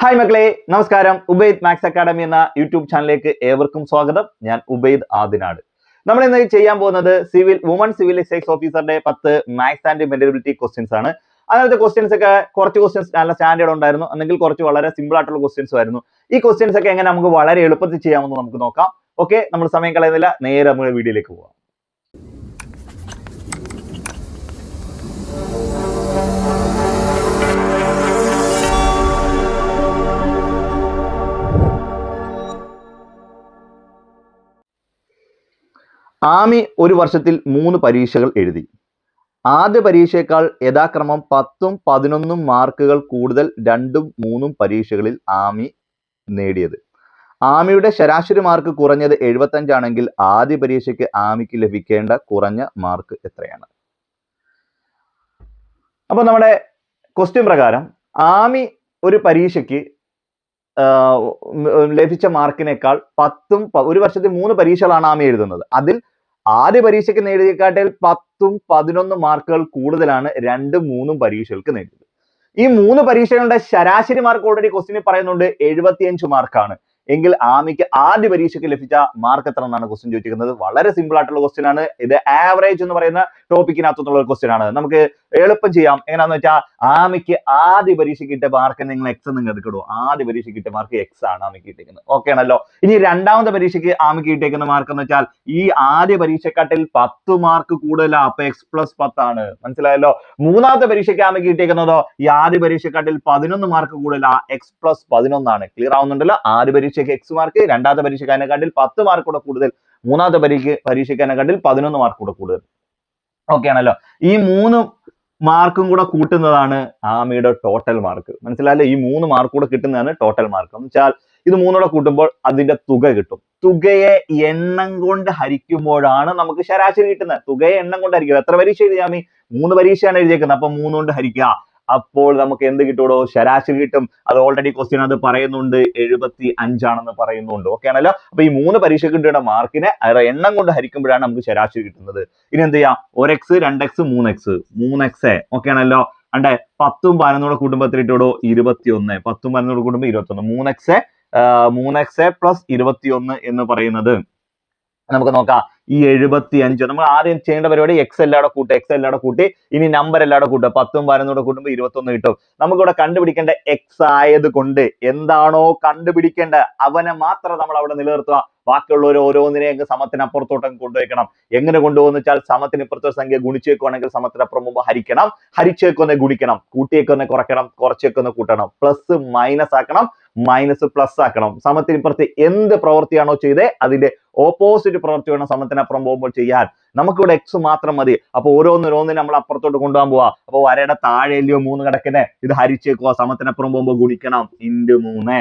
Hi മക്കളെ, നമസ്കാരം. Ubaid maths academy എന്ന യൂട്യൂബ് ചാനലിലേക്ക് ഏവർക്കും സ്വാഗതം. ഞാൻ ഉബൈദ് ആദിനാട്. നമ്മൾ ഇന്ന് ചെയ്യാൻ പോകുന്നത് വുമൺ സിവിൽ എക്സൈസ് ഓഫീസറുടെ 10 മാത്സ് ആൻഡ് മെന്റബിലിറ്റി ക്വസ്റ്റ്യൻസ് ആണ്. അങ്ങനത്തെ ക്വസ്റ്റ്യൻസ് ഒക്കെ കുറച്ച് ക്വസ്റ്റ്യൻസ് നല്ല സ്റ്റാൻഡേർഡ് ഉണ്ടായിരുന്നു, അല്ലെങ്കിൽ കുറച്ച് വളരെ സിമ്പിൾ ആയിട്ടുള്ള ക്വസ്റ്റ്യൻസ് ആയിരുന്നു. ഈ ക്വസ്റ്റ്യൻസ് ഒക്കെ എങ്ങനെ നമുക്ക് വളരെ എളുപ്പത്തിൽ ചെയ്യാമെന്ന് നമുക്ക് നോക്കാം. ഓക്കെ, നമ്മൾ സമയം കളയുന്നില്ല, നേരെ നമ്മുടെ വീഡിയോയിലേക്ക് പോകാം. ആമി ഒരു വർഷത്തിൽ 3 പരീക്ഷകൾ എഴുതി. ആദ്യ പരീക്ഷയേക്കാൾ യഥാക്രമം 10ഉം 11ഉം മാർക്കുകൾ കൂടുതൽ 2ഉം 3ഉം പരീക്ഷകളിൽ ആമി നേടിയത്. ആമിയുടെ ശരാശരി മാർക്ക് കുറഞ്ഞത് 75 ആണെങ്കിൽ ആദ്യ പരീക്ഷയ്ക്ക് ആമിക്ക് ലഭിക്കേണ്ട കുറഞ്ഞ മാർക്ക് എത്രയാണ്? അപ്പൊ നമ്മുടെ ക്വസ്റ്റ്യൻ പ്രകാരം ആമി ഒരു പരീക്ഷയ്ക്ക് ലഭിച്ച മാർക്കിനേക്കാൾ 10ഉം ഒരു വർഷത്തിൽ 3 പരീക്ഷകളാണ് ആമി എഴുതുന്നത്. അതിൽ ആദ്യ പരീക്ഷയ്ക്ക് നേടിയതിനേക്കാട്ടിൽ 10ഉം 11ഉം മാർക്കുകൾ കൂടുതലാണ് 2ഉം 3ഉം പരീക്ഷകൾക്ക് നേടിയത്. ഈ 3 പരീക്ഷകളുടെ ശരാശരി മാർക്ക് ഓൾറെഡി ക്വസ്റ്റ്യനിൽ പറയുന്നുണ്ട് 75 മാർക്കാണ്. എങ്കിൽ ആമിക്ക് ആദ്യ പരീക്ഷയ്ക്ക് ലഭിച്ച മാർക്ക് എത്ര എന്നാണ് ക്വസ്റ്റ്യൻ ചോദിച്ചിരിക്കുന്നത്. വളരെ സിമ്പിൾ ആയിട്ടുള്ള ക്വസ്റ്റ്യൻ ആണ്. ഇത് ആവറേജ് എന്ന് പറയുന്ന ടോപ്പിക്കിനകത്തുള്ള ഒരു ക്വസ്റ്റ്യൻ ആണ്. നമുക്ക് എളുപ്പം ചെയ്യാം. എങ്ങനെയാന്ന് വെച്ചാൽ ആമിക്ക് ആദ്യ പരീക്ഷയ്ക്ക് കിട്ടിയ മാർക്ക് നിങ്ങൾ എക്സ് നിങ്ങൾ എടുക്കണോ. ആദ്യ പരീക്ഷയ്ക്ക് കിട്ടിയ മാർക്ക് എക്സ് ആണ് ആമിക്ക് കിട്ടിയിരിക്കുന്നത്. ഓക്കെ ആണല്ലോ. ഇനി രണ്ടാമത്തെ പരീക്ഷയ്ക്ക് ആമിക്ക് കിട്ടിയിരിക്കുന്ന മാർക്ക് എന്ന് വെച്ചാൽ ഈ ആദ്യ പരീക്ഷക്കാട്ടിൽ 10 മാർക്ക് കൂടുതലാണ്. അപ്പൊ എക്സ് പ്ലസ് 10 ആണ്. മനസ്സിലായല്ലോ. മൂന്നാമത്തെ പരീക്ഷയ്ക്ക് ആമിക്ക് കിട്ടിയിരിക്കുന്നതോ ഈ ആദ്യ പരീക്ഷക്കാട്ടിൽ 11 മാർക്ക് കൂടുതലാണ്. എക്സ് പ്ലസ് 11 ആണ്. ക്ലിയർ ആവുന്നുണ്ടല്ലോ. ആദ്യ പരീക്ഷയ്ക്ക് എക്സ് മാർക്ക്, രണ്ടാമത്തെ പരീക്ഷയ്ക്ക് അതിനെക്കാട്ടിൽ 10 മാർക്ക് കൂടെ കൂടുതൽ, മൂന്നാമത്തെ പരീക്ഷയ്ക്ക് അതിനെക്കാട്ടിൽ 11 മാർക്ക് കൂടെ കൂടുതൽ. ഓക്കെ ആണല്ലോ. ഈ 3 മാർക്കും കൂടെ കൂട്ടുന്നതാണ് ആമിയുടെ ടോട്ടൽ മാർക്ക്. മനസ്സിലായല്ലോ. ഈ 3 മാർക്ക് കൂടെ കിട്ടുന്നതാണ് ടോട്ടൽ മാർക്ക്. എന്ന് വെച്ചാൽ ഇത് 3 കൂടെ കൂട്ടുമ്പോൾ അതിന്റെ തുക കിട്ടും. തുകയെ എണ്ണം കൊണ്ട് ഹരിക്കുമ്പോഴാണ് നമുക്ക് ശരാശരി കിട്ടുന്നത്. തുകയെ എണ്ണം കൊണ്ട് ഹരിക്കുക. എത്ര പരീക്ഷ എഴുതി ആമി? 3 പരീക്ഷയാണ് എഴുതിയേക്കുന്നത്. അപ്പൊ 3 കൊണ്ട് ഹരിക്കുക. അപ്പോൾ നമുക്ക് എന്ത് കിട്ടുമോ? ശരാശരി കിട്ടും. അത് ഓൾറെഡി ക്വസ്റ്റ്യൻ അത് പറയുന്നുണ്ട്, 75 ആണെന്ന് പറയുന്നുണ്ട്. ഓക്കെ ആണല്ലോ. അപ്പൊ ഈ 3 പരീക്ഷയ്ക്ക് കിട്ടുന്ന മാർക്കിനെ എണ്ണം കൊണ്ട് ഹരിക്കുമ്പോഴാണ് നമുക്ക് ശരാശരി കിട്ടുന്നത്. ഇനി എന്ത് ചെയ്യാം? 1x 2x 3x 3x. Okay ആണല്ലോ. അണ്ടേ 10ഉം 11ഉം കൂടെ കൂട്ടുമ്പോൾ എത്ര കിട്ടുമോ? 21. 10ഉം 11ഉം കൂടെ കൂട്ടുമ്പോൾ 21. 3x പ്ലസ് 21 എന്ന് പറയുന്നത് നമുക്ക് നോക്കാം. ഈ 75 നമ്മൾ ആദ്യം ചെയ്യേണ്ട പരിപാടി എക്സ് എല്ലാവിടെ കൂട്ടി ഇനി നമ്പർ എല്ലാവിടെ കൂട്ടുക. 10ഉം 11ഉം കൂടെ കൂട്ടുമ്പോൾ 21 കിട്ടും. നമുക്കിവിടെ കണ്ടുപിടിക്കേണ്ട എക്സ് ആയത് കൊണ്ട് എന്താണോ കണ്ടുപിടിക്കേണ്ട അവനെ മാത്രം നമ്മൾ അവിടെ നിലനിർത്തുക. ബാക്കിയുള്ളവർ ഓരോന്നിനെയും സമത്തിനപ്പുറത്തോട്ട് കൊണ്ടുവയ്ക്കണം. എങ്ങനെ കൊണ്ടുപോകുന്ന വെച്ചാൽ സമത്തിന് ഇപ്പുറത്തെ സംഖ്യ ഗുണിച്ചേക്കുവാണെങ്കിൽ സമത്തിനപ്പുറം മുമ്പ് ഹരിക്കണം, ഹരിച്ചേക്കൊന്നെ ഗുണിക്കണം, കൂട്ടിയേക്കൊന്നെ കുറയ്ക്കണം, കുറച്ചേക്കൊന്നെ കൂട്ടണം, പ്ലസ് മൈനസ് ആക്കണം, മൈനസ് പ്ലസ് ആക്കണം. സമത്തിനിപ്പുറത്ത് എന്ത് പ്രവൃത്തിയാണോ ചെയ്തേ അതിന്റെ ഓപ്പോസിറ്റ് പ്രവൃത്തി വേണം സമത്തിനപ്പുറം പോകുമ്പോൾ ചെയ്യാൻ. നമുക്കിവിടെ എക്സ് മാത്രം മതി. അപ്പൊ ഓരോന്നിനും നമ്മൾ അപ്പുറത്തോട്ട് കൊണ്ടുപോകാൻ പോവാ. അപ്പൊ വരയുടെ താഴെയല്ലയോ 3 കിടക്കുന്നേ, ഇത് ഹരിച്ചേക്കുക. സമത്തിനപ്പുറം പോകുമ്പോൾ ഗുണിക്കണം, × 3.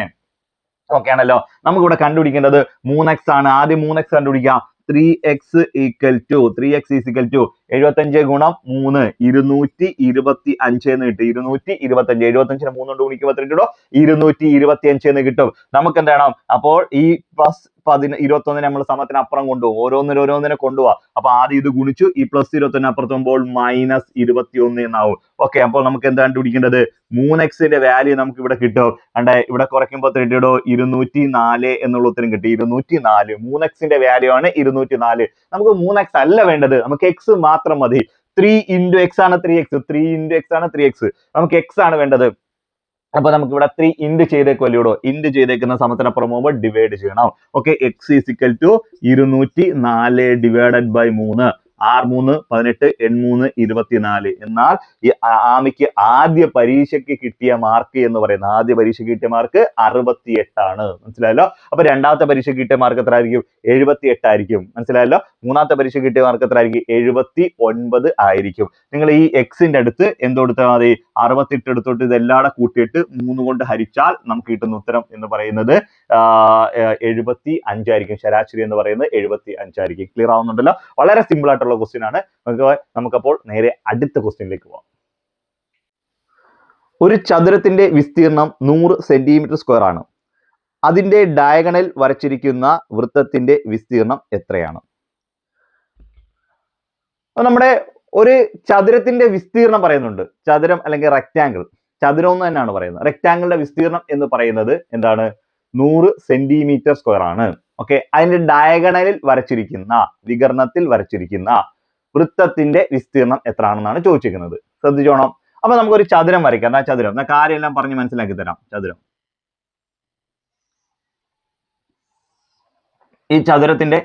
ഓക്കെ ആണല്ലോ. നമുക്കിവിടെ കണ്ടുപിടിക്കേണ്ടത് 3x ആണ്. ആദ്യം 3x കണ്ടുപിടിക്കാം. 3x = 3x = 75 ഗുണം 3 225 എന്ന് കിട്ടും. 225. 75നെ 3 കൊണ്ട് ഗുണിക്കുമ്പോൾ എത്ര കിട്ടും? 225 എന്ന് കിട്ടും. നമുക്ക് എന്താണ്? അപ്പോൾ ഈ പ്ലസ് 21 നമ്മൾ സമത്തിനപ്പുറം കൊണ്ടുപോകും. ഓരോന്നിനെ കൊണ്ടുപോവാ. അപ്പൊ ആദ്യം ഇത് ഗുണിച്ചു, ഈ പ്ലസ് 21 അപ്പുറത്ത് പോകുമ്പോൾ മൈനസ് 21 എന്നാവും. ഓക്കെ, അപ്പോൾ നമുക്ക് എന്താണ് കണ്ടുപിടിക്കേണ്ടത്? 3x ന്റെ വാല്യൂ നമുക്ക് ഇവിടെ കിട്ടും. അണ്ടേ ഇവിടെ കുറയ്ക്കുമ്പോൾ എത്ര കിട്ടുമോ? 204 എന്നുള്ള ഉത്തരം കിട്ടി. 204. 3x ന്റെ വാല്യൂ ആണ് 204. നമുക്ക് 3x അല്ല വേണ്ടത്, നമുക്ക് x മാത്രം മതി. 3 × x ആണ് 3x. 3 × x ആണ് 3x. നമുക്ക് x ആണ് വേണ്ടത്. അപ്പൊ നമുക്ക് ഇവിടെ 3 ഇൻഡ് ചെയ്തേക്കുമല്ലോ. ഇൻഡ് ചെയ്തേക്കുന്ന സമത്തിനപ്പുറം പോകുമ്പോൾ ഡിവൈഡ് ചെയ്യണം. Okay, x = 204 divided by 3. 6 3 18 8 3 24. എന്നാൽ ഈ ആമിക്ക് ആദ്യ പരീക്ഷയ്ക്ക് കിട്ടിയ മാർക്ക് എന്ന് പറയുന്നത്, ആദ്യ പരീക്ഷയ്ക്ക് കിട്ടിയ മാർക്ക് 68 ആണ്. മനസ്സിലായല്ലോ. അപ്പൊ രണ്ടാമത്തെ പരീക്ഷയ്ക്ക് കിട്ടിയ മാർക്ക് എത്ര ആയിരിക്കും? 78 ആയിരിക്കും. മനസ്സിലായല്ലോ. മൂന്നാമത്തെ പരീക്ഷയ്ക്ക് കിട്ടിയ മാർക്ക് എത്ര ആയിരിക്കും? 79 ആയിരിക്കും. നിങ്ങൾ ഈ എക്സിന്റെ അടുത്ത് എന്ത് കൊടുത്താൽ മതി? 68 എടുത്തോട്ട് ഇതെല്ലാം കൂട്ടിയിട്ട് 3 കൊണ്ട് ഹരിച്ചാൽ നമുക്ക് കിട്ടുന്ന ഉത്തരം എന്ന് പറയുന്നത് 75 ആയിരിക്കും. ശരാശരി എന്ന് പറയുന്നത് 75 ആയിരിക്കും. ക്ലിയർ ആവുന്നുണ്ടല്ലോ. വളരെ സിമ്പിൾ ആയിട്ടുള്ള ക്വസ്റ്റ്യൻ ആണ്. നമുക്കപ്പോൾ നേരെ അടുത്ത ക്വസ്റ്റ്യനിലേക്ക് പോവാം. ഒരു ചതുരത്തിന്റെ വിസ്തീർണം 100 cm² ആണ്. അതിന്റെ ഡയഗണൽ വരച്ചിരിക്കുന്ന വൃത്തത്തിന്റെ വിസ്തീർണം എത്രയാണ്? നമ്മുടെ ഒരു ചതുരത്തിന്റെ വിസ്തീർണം പറയുന്നുണ്ട്. ചതുരം അല്ലെങ്കിൽ റെക്റ്റാങ്കിൾ. ചതുരം എന്ന് തന്നെയാണ് പറയുന്നത്. റെക്ടാങ്കിളിന്റെ വിസ്തീർണം എന്ന് പറയുന്നത് എന്താണ്? 100 സെന്റിമീറ്റർ സ്ക്വയർ ആണ്. ഓക്കെ, അതിന്റെ ഡയഗണലിൽ വരച്ചിരിക്കുന്ന, വികർണത്തിൽ വരച്ചിരിക്കുന്ന വൃത്തത്തിന്റെ വിസ്തീർണം എത്ര ആണെന്നാണ് ചോദിച്ചിരിക്കുന്നത്. ശ്രദ്ധിച്ചോണം. അപ്പൊ നമുക്കൊരു ചതുരം വരയ്ക്കാം. എന്നാ ചതുരം, എന്നാ കാര്യമെല്ലാം പറഞ്ഞ് മനസ്സിലാക്കി തരാം. ചതുരം, ഈ ചതുരത്തിന്റെ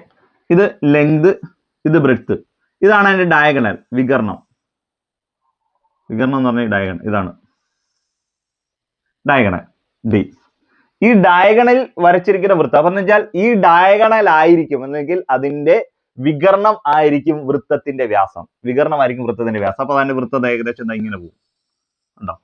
ഇത് ലെങ്ത്, ഇത് ബ്രെഡ്ത്ത്, ഇതാണ് അതിന്റെ ഡയഗണൽ, വികർണം. വികർണം എന്ന് പറഞ്ഞ ഡയഗണൽ, ഇതാണ് ഡയഗണൽ ഡി. ഈ ഡയഗണൽ വരച്ചിരിക്കുന്ന വൃത്തം അപ്പൊ എന്ന് വെച്ചാൽ ഈ ഡയഗണൽ ആയിരിക്കും, അല്ലെങ്കിൽ അതിന്റെ വികർണം ആയിരിക്കും വൃത്തത്തിന്റെ വ്യാസം. വികർണമായിരിക്കും വൃത്തത്തിന്റെ വ്യാസം. അപ്പൊ അതിന്റെ വൃത്തം ഏകദേശം ഇങ്ങനെ പോകും. ഉണ്ടോ?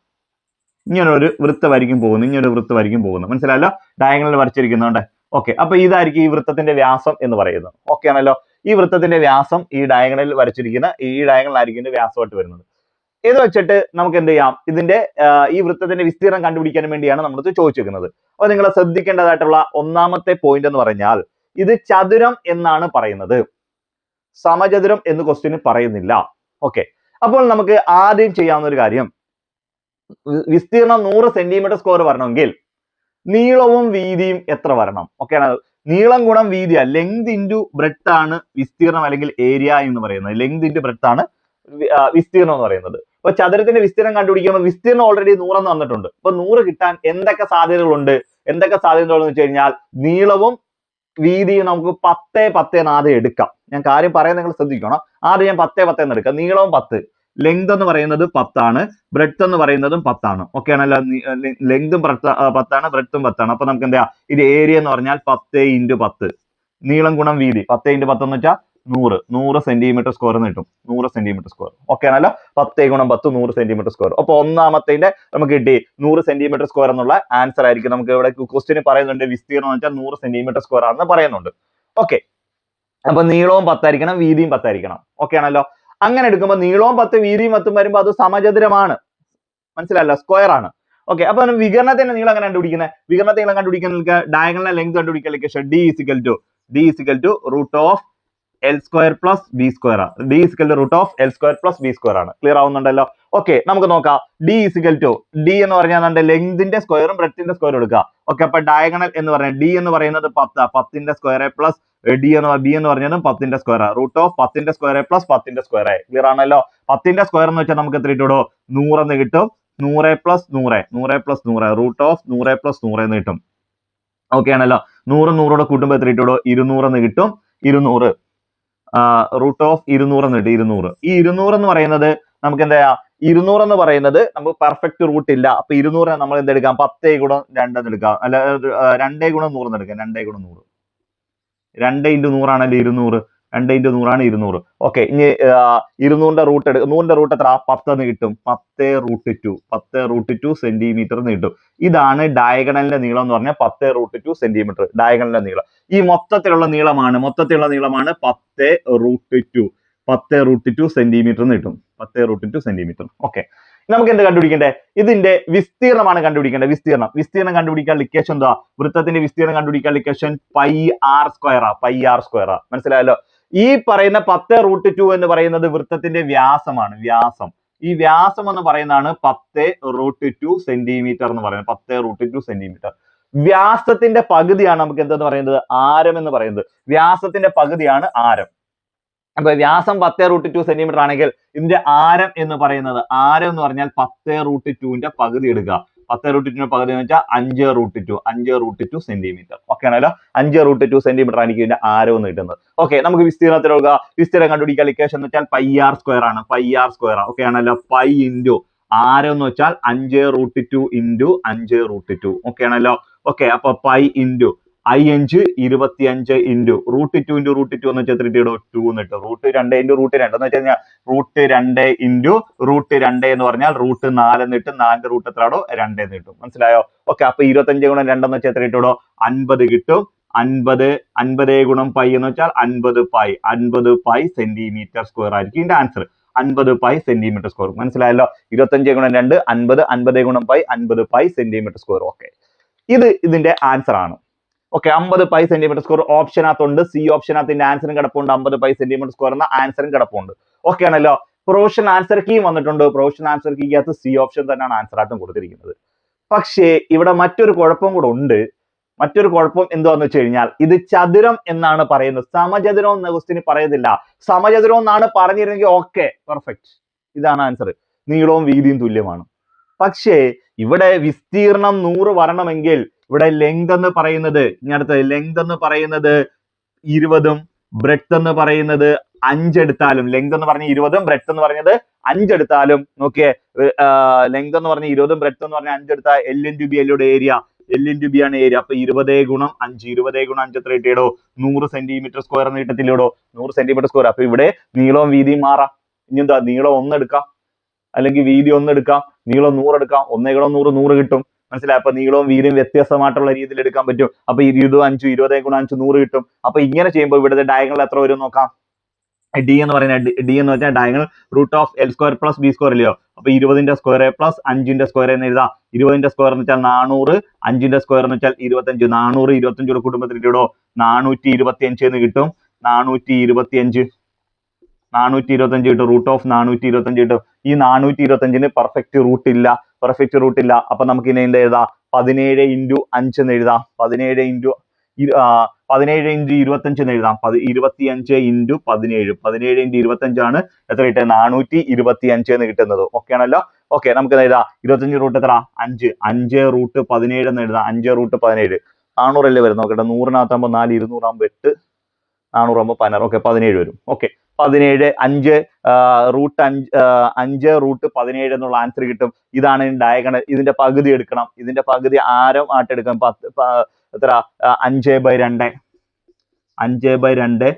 ഇങ്ങനെ ഒരു വൃത്തമായിരിക്കും പോകുന്നത്, ഇങ്ങനെ ഒരു വൃത്തമായിരിക്കും പോകുന്നത്. മനസ്സിലായല്ലോ? ഡയഗണൽ വരച്ചിരിക്കുന്നുണ്ട്. ഓക്കെ, അപ്പൊ ഇതായിരിക്കും ഈ വൃത്തത്തിന്റെ വ്യാസം എന്ന് പറയുന്നത്. ഓക്കെ ആണല്ലോ? ഈ വൃത്തത്തിന്റെ വ്യാസം ഈ ഡയഗണലിൽ വരച്ചിരിക്കുന്ന ഈ ഡയഗണലായിരിക്കും ഇതിന്റെ വ്യാസമായിട്ട് വരുന്നത്. ഇത് വെച്ചിട്ട് നമുക്ക് എന്ത് ചെയ്യാം? ഇതിന്റെ ഈ വൃത്തത്തിന്റെ വിസ്തീർണം കണ്ടുപിടിക്കാൻ വേണ്ടിയാണ് നമ്മളത് ചോദിച്ചിരിക്കുന്നത്. അപ്പൊ നിങ്ങൾ ശ്രദ്ധിക്കേണ്ടതായിട്ടുള്ള ഒന്നാമത്തെ പോയിന്റ് എന്ന് പറഞ്ഞാൽ, ഇത് ചതുരം എന്നാണ് പറയുന്നത്, സമചതുരം എന്ന് ക്വസ്റ്റ്യന് പറയുന്നില്ല. ഓക്കെ, അപ്പോൾ നമുക്ക് ആദ്യം ചെയ്യാവുന്ന ഒരു കാര്യം, വിസ്തീർണം 100 സെന്റിമീറ്റർ സ്ക്വയർ വരണമെങ്കിൽ നീളവും വീതിയും എത്ര വരണം? ഓക്കെ, നീളം ഗുണം വീതിയാ, ലെങ്ത് ഇൻറ്റു ബ്രെഡ്ത്ത് ആണ് വിസ്തീർണം അല്ലെങ്കിൽ ഏരിയ എന്ന് പറയുന്നത്. ലെങ്ത് ഇൻറ്റു ബ്രെഡ്ത്ത് ആണ് വിസ്തീർണം എന്ന് പറയുന്നത്. അപ്പൊ ചതുരത്തിന്റെ വിസ്തീർണം കണ്ടുപിടിക്കുമ്പോൾ വിസ്തീർണം ഓൾറെഡി 100 എന്ന് വന്നിട്ടുണ്ട്. അപ്പൊ 100 കിട്ടാൻ എന്തൊക്കെ സാധ്യതകളുണ്ട്? എന്തൊക്കെ സാധ്യതകളെന്ന് വെച്ച് കഴിഞ്ഞാൽ, നീളവും വീതിയും നമുക്ക് 10 10 എന്ന് ആദ്യം എടുക്കാം. ഞാൻ കാര്യം പറയാൻ നിങ്ങൾ ശ്രദ്ധിക്കണം. ആദ്യം ഞാൻ 10 10 എന്ന് എടുക്കാം. നീളവും 10, ലെങ്ത് എന്ന് പറയുന്നത് 10 ആണ്, ബ്രെഡ്ത്ത് എന്ന് പറയുന്നതും 10 ആണ്. ഓക്കെ ആണല്ലോ? ലെങ്തും 10 ആണ്, ബ്രെഡ്ത്തും 10 ആണ്. അപ്പൊ നമുക്ക് എന്താ, ഇത് ഏരിയ എന്ന് പറഞ്ഞാൽ 10 × 10, നീളം ഗുണം വീതി 10 × 10 എന്ന് വെച്ചാൽ 100 സെന്റിമീറ്റർ സ്ക്വയർ എന്ന് കിട്ടും. 100 സെന്റിമീറ്റർ സ്ക്വയർ. ഓക്കെ ആണല്ലോ? 10 × 10 100 സെന്റിമീറ്റർ സ്ക്വയർ. അപ്പൊ ഒന്നാമത്തെ നമുക്ക് കിട്ടി 100 സെന്റിമീറ്റർ സ്ക്വയർ എന്നുള്ള ആൻസർ ആയിരിക്കും. നമുക്ക് ഇവിടെ ക്വസ്റ്റ്യൻ പറയുന്നുണ്ട് വിസ്തീർണം എന്ന് വെച്ചാൽ 100 സെന്റിമീറ്റർ സ്ക്വയർ ആണെന്ന് പറയുന്നുണ്ട്. ഓക്കെ, അപ്പൊ നീളവും 10 ആയിരിക്കണം, വീതിയും 10 ആയിരിക്കണം. ഓക്കെ ആണല്ലോ? അങ്ങനെ എടുക്കുമ്പോൾ നീളവും 10 വീതിയും 10 വരുമ്പോൾ അത് സമചതുരമാണ്. മനസ്സിലല്ലോ? സ്ക്വയർ ആണ്. ഓക്കെ, അപ്പൊ വികരണത്തിന്റെ നീളം എങ്ങനെ കണ്ടുപിടിക്കുന്നത്? വികരണത്തെ നീളം കണ്ടുപിടിക്കാൻ ഡയഗണൽ ലെങ്ത് കണ്ടുപിടിക്കാൻ d = root of L square plus B square ആണ്. d = root of L square plus B square ആണ്. ക്ലിയർ ആവുന്നുണ്ടല്ലോ? ഓക്കെ, നമുക്ക് നോക്കാം. d എന്ന് പറഞ്ഞാൽ ലെങ്തിന്റെ സ്ക്വയറും ബ്രെഡ്ത്തിന്റെ സ്ക്വയറും എടുക്കുക. ഓക്കെ, അപ്പൊ ഡയഗണൽ എന്ന് പറഞ്ഞാൽ d എന്ന് പറയുന്നത് 10ന്റെ സ്ക്വയർ പ്ലസ് b എന്ന് പറഞ്ഞത് 10ന്റെ സ്ക്വയർ, റൂട്ട് ഓഫ് 10ന്റെ സ്ക്വയർ പ്ലസ് 10ന്റെ സ്ക്വയർ. ക്ലിയർ ആണല്ലോ? 10ന്റെ സ്ക്വയർ എന്ന് വെച്ചാൽ നമുക്ക് എത്ര കിട്ടും? 100 എന്ന് കിട്ടും. 100 + 100 റൂട്ട് ഓഫ് 100 + 100 എന്ന് കിട്ടും. ഓക്കെ ആണല്ലോ? 100 100 കൂട്ടുമ്പോൾ എത്ര കിട്ടും? 200 എന്ന് കിട്ടും. 200 റൂട്ട് ഓഫ് 200 എന്ന് കിട്ടും. 200. ഈ 200 എന്ന് പറയുന്നത് നമുക്ക് എന്താ, 200 എന്ന് പറയുന്നത് നമുക്ക് പെർഫെക്റ്റ് റൂട്ട് ഇല്ല. അപ്പൊ 200 നമ്മൾ എന്തെടുക്കാം? 10 × 2 എന്ന് എടുക്കാം. അല്ല, 2 × 100 എന്ന് എടുക്കാം. 2 × 100, 2 × 100 ആണല്ലോ 200. 2 × 100 ആണ് 200. ഓക്കെ, ഇനി 200ന്റെ റൂട്ട് 100ന്റെ റൂട്ട് എത്ര? 10 എന്ന് കിട്ടും. 10√2 സെന്റിമീറ്റർ എന്ന് കിട്ടും. ഇതാണ് ഡയഗണലിന്റെ നീളം എന്ന് പറഞ്ഞാൽ 10√2 സെന്റിമീറ്റർ ഡയഗണലിന്റെ നീളം. ഈ മൊത്തത്തിലുള്ള നീളമാണ് 10√2 സെന്റിമീറ്റർ എന്ന് കിട്ടും. 10√2 സെന്റിമീറ്റർ. ഓക്കെ, നമുക്ക് എന്ത് കണ്ടുപിടിക്കണ്ടേ? ഇതിന്റെ വിസ്തീർണമാണ് കണ്ടുപിടിക്കേണ്ടത്. വിസ്തീർണം കണ്ടുപിടിക്കാൻ ഇക്വേഷൻ എന്താ? വൃത്തത്തിന്റെ വിസ്തീർണം കണ്ടുപിടിക്കാൻ ഇക്വേഷൻ πr². മനസ്സിലായല്ലോ? ഈ പറയുന്ന 10√2 എന്ന് പറയുന്നത് വൃത്തത്തിന്റെ വ്യാസമാണ്. വ്യാസം, ഈ വ്യാസം എന്ന് പറയുന്നതാണ് 10√2 സെന്റിമീറ്റർ എന്ന് പറയുന്നത്. 10√2 സെന്റിമീറ്റർ. വ്യാസത്തിന്റെ പകുതിയാണ് നമുക്ക് എന്തെന്ന് പറയുന്നത്? ആരം എന്ന് പറയുന്നത്. വ്യാസത്തിന്റെ പകുതിയാണ് ആരം. അപ്പൊ വ്യാസം 10√2 സെന്റിമീറ്റർ ആണെങ്കിൽ ഇതിന്റെ ആരം എന്ന് പറയുന്നത്, ആരം എന്ന് പറഞ്ഞാൽ 10√2ന്റെ പകുതി എടുക്കുക. 10√2ന്റെ പകുതി എന്ന് വെച്ചാൽ 5√2 സെന്റിമീറ്റർ. ഓക്കെ ആണല്ലോ? 5√2 സെന്റിമീറ്റർ ആയിരിക്കും ഇതിന്റെ ആരം എന്ന് കിട്ടുന്നത്. ഓക്കെ, നമുക്ക് വിസ്തീർണത്തിൽ എടുക്കുക. വിസ്തീർണം കണ്ടുപിടിക്കാൻ ഇക്വേഷൻ എന്ന് വെച്ചാൽ πr² ആണ്. πr². ഓക്കെ ആണല്ലോ? പൈ ഇൻറ്റു ആരം എന്ന് വെച്ചാൽ 5√2 × 5√2. ഓക്കെ ആണല്ലോ? ഓക്കെ, അപ്പൊ പൈ ഇൻറ്റു i 5 25 ഇൻറ്റു √2 × √2 എന്ന് വെച്ചാൽ 2 എന്ന് കിട്ടും. √2 × √2 എന്ന് വെച്ച് കഴിഞ്ഞാൽ √2 ഇൻറ്റു √2 എന്ന് പറഞ്ഞാൽ √4 എന്ന് കിട്ടും. 4 റൂട്ട് എത്രയാണോ 2 എന്ന് കിട്ടും. മനസ്സിലായോ? ഓക്കെ, അപ്പൊ 25 × 2 എന്ന് വെച്ചാൽ എത്ര കിട്ടുമോ? 50 കിട്ടും. 50 × π എന്ന് വെച്ചാൽ 50 π സെന്റിമീറ്റർ സ്ക്വയർ ആയിരിക്കും ഇതിന്റെ ആൻസർ. 50 π centimetre square. മനസ്സിലായല്ലോ? 25 × 2 50, 50 × π 50 π സെന്റിമീറ്റർ സ്ക്വയർ. ഓക്കെ, ഇത് ഇതിന്റെ ആൻസർ ആണ്. ഓക്കെ, 50 π സെന്റിമീറ്റർ സ്ക്വയർ ഓപ്ഷനകത്തുണ്ട്. സി ഓപ്ഷനകത്ത് ഇതിന്റെ ആൻസറും കിടപ്പുണ്ട്. 50 π സെന്റിമീറ്റർ സ്ക്വയർ എന്ന ആൻസറും കിടപ്പുണ്ട്. ഓക്കെ ആണല്ലോ? പ്രൊവിഷൻ ആൻസർ കീ വന്നിട്ടുണ്ട്. പ്രൊവിഷൻ ആൻസർ കീക്കകത്ത് സി ഓപ്ഷൻ തന്നെയാണ് ആൻസർ ആയിട്ടും കൊടുത്തിരിക്കുന്നത്. പക്ഷേ ഇവിടെ മറ്റൊരു കുഴപ്പം കൂടെ ഉണ്ട്. മറ്റൊരു കുഴപ്പം എന്താന്ന് വെച്ച് കഴിഞ്ഞാൽ ഇത് ചതുരം എന്നാണ് പറയുന്നത്. സമചതുരം എന്ന ക്വസ്റ്റിന് പറയുന്നില്ല. സമചതുരം എന്നാണ് പറഞ്ഞിരുന്നെങ്കിൽ ഓക്കെ പെർഫെക്റ്റ്, ഇതാണ് ആൻസർ. നീളവും വീതിയും തുല്യമാണ്. പക്ഷേ ഇവിടെ വിസ്തീർണം 100 വരണമെങ്കിൽ ഇവിടെ ലെങ്ത് എന്ന് പറയുന്നത്, ഇനി അടുത്ത ലെങ്ത് എന്ന് പറയുന്നത് 20ഉം ബ്രെഡ്ത്ത് എന്ന് പറയുന്നത് 5 എടുത്താലും, ലെങ്ത് എന്ന് പറഞ്ഞ 20ഉം ബ്രെഡ്ത്ത് എന്ന് പറഞ്ഞത് 5 എടുത്താലും, നോക്കിയേ ലെങ്ത് എന്ന് പറഞ്ഞ 20ഉം ബ്രെഡ്ത്ത് എന്ന് പറഞ്ഞ 5 എടുത്താൽ L into B അല്ലയുടെ ഏരിയ, L into B ആണ് ഏരിയ. അപ്പൊ 20 ഗുണം 5, 20 ഗുണം 5 എത്ര കിട്ടിയടോ? 100 സെന്റിമീറ്റർ സ്ക്വയർ എന്ന് കിട്ടത്തില്ലടോ? 100 സെന്റിമീറ്റർ സ്ക്വയർ. അപ്പൊ ഇവിടെ നീളവും വീതിയും മാറാം. ഇനി എന്താ, നീളം 1 എടുക്കാം, അല്ലെങ്കിൽ വീതി 1 എടുക്കാം, നീളം 100 എടുക്കാം. 1 ഗുണം 100 100 കിട്ടും. മനസ്സിലായി? അപ്പൊ നീളവും വീതിയും വ്യത്യസ്തമായിട്ടുള്ള രീതിയിൽ എടുക്കാൻ പറ്റും. അപ്പൊ 20 5 20 ഗുണം 5 100 കിട്ടും. അപ്പൊ ഇങ്ങനെ ചെയ്യുമ്പോൾ ഇവിടുത്തെ ഡയഗണൽ എത്ര വരും നോക്കാം. ഡി എന്ന് പറയുന്നത്, ഡി എന്ന് വെച്ചാൽ diagonal root of L square plus B square അല്ലയോ? അപ്പൊ 20ന്റെ സ്ക്വയർ പ്ലസ് 5ന്റെ സ്ക്വയർ എന്ന് എഴുതാം. 20ന്റെ സ്ക്വയർ എന്ന് വെച്ചാൽ 400, 5ന്റെ സ്ക്വയർ എന്ന് വെച്ചാൽ 25. 400 25 കുടുംബത്തിൽ ഇട്ടോ 425 എന്ന് കിട്ടും. 425 കിട്ടും. റൂട്ട് ഓഫ് 425 കിട്ടും. ഈ 425ന് പെർഫെക്റ്റ് റൂട്ട് ഇല്ല. അപ്പൊ നമുക്ക് ഇനി എന്ത് എഴുതാം? 17 into 5 എന്ന് എഴുതാം. 17 into 25 എന്ന് എഴുതാം. 25 into 17. 17 into 25 ആണ് എത്ര കിട്ടുന്നത്? 425 എന്ന് കിട്ടുന്നത്. ഓക്കെ ആണല്ലോ? ഓക്കെ, നമുക്ക് എഴുതാം. 25 റൂട്ട് എത്ര? 5. 5 റൂട്ട് 17 എന്ന് എഴുതാം. 5 റൂട്ട് 17. 400 അല്ലേ വരും? നോക്കട്ടെ. 100-നകത്താകുമ്പോൾ 4, 200 ആകുമ്പോൾ 8, 400 ആകുമ്പോൾ 16. ഓക്കെ, 17 വരും. ഓക്കെ, 17 5 റൂട്ട് 5 റൂട്ട് 17 എന്നുള്ള ആൻസർ കിട്ടും. ഇതാണ് ഡയഗണൽ. ഇതിന്റെ പകുതി എടുക്കണം. ഇതിന്റെ പകുതി ആരം ആയിട്ട് എടുക്കണം. എത്ര? 5/2. 5/2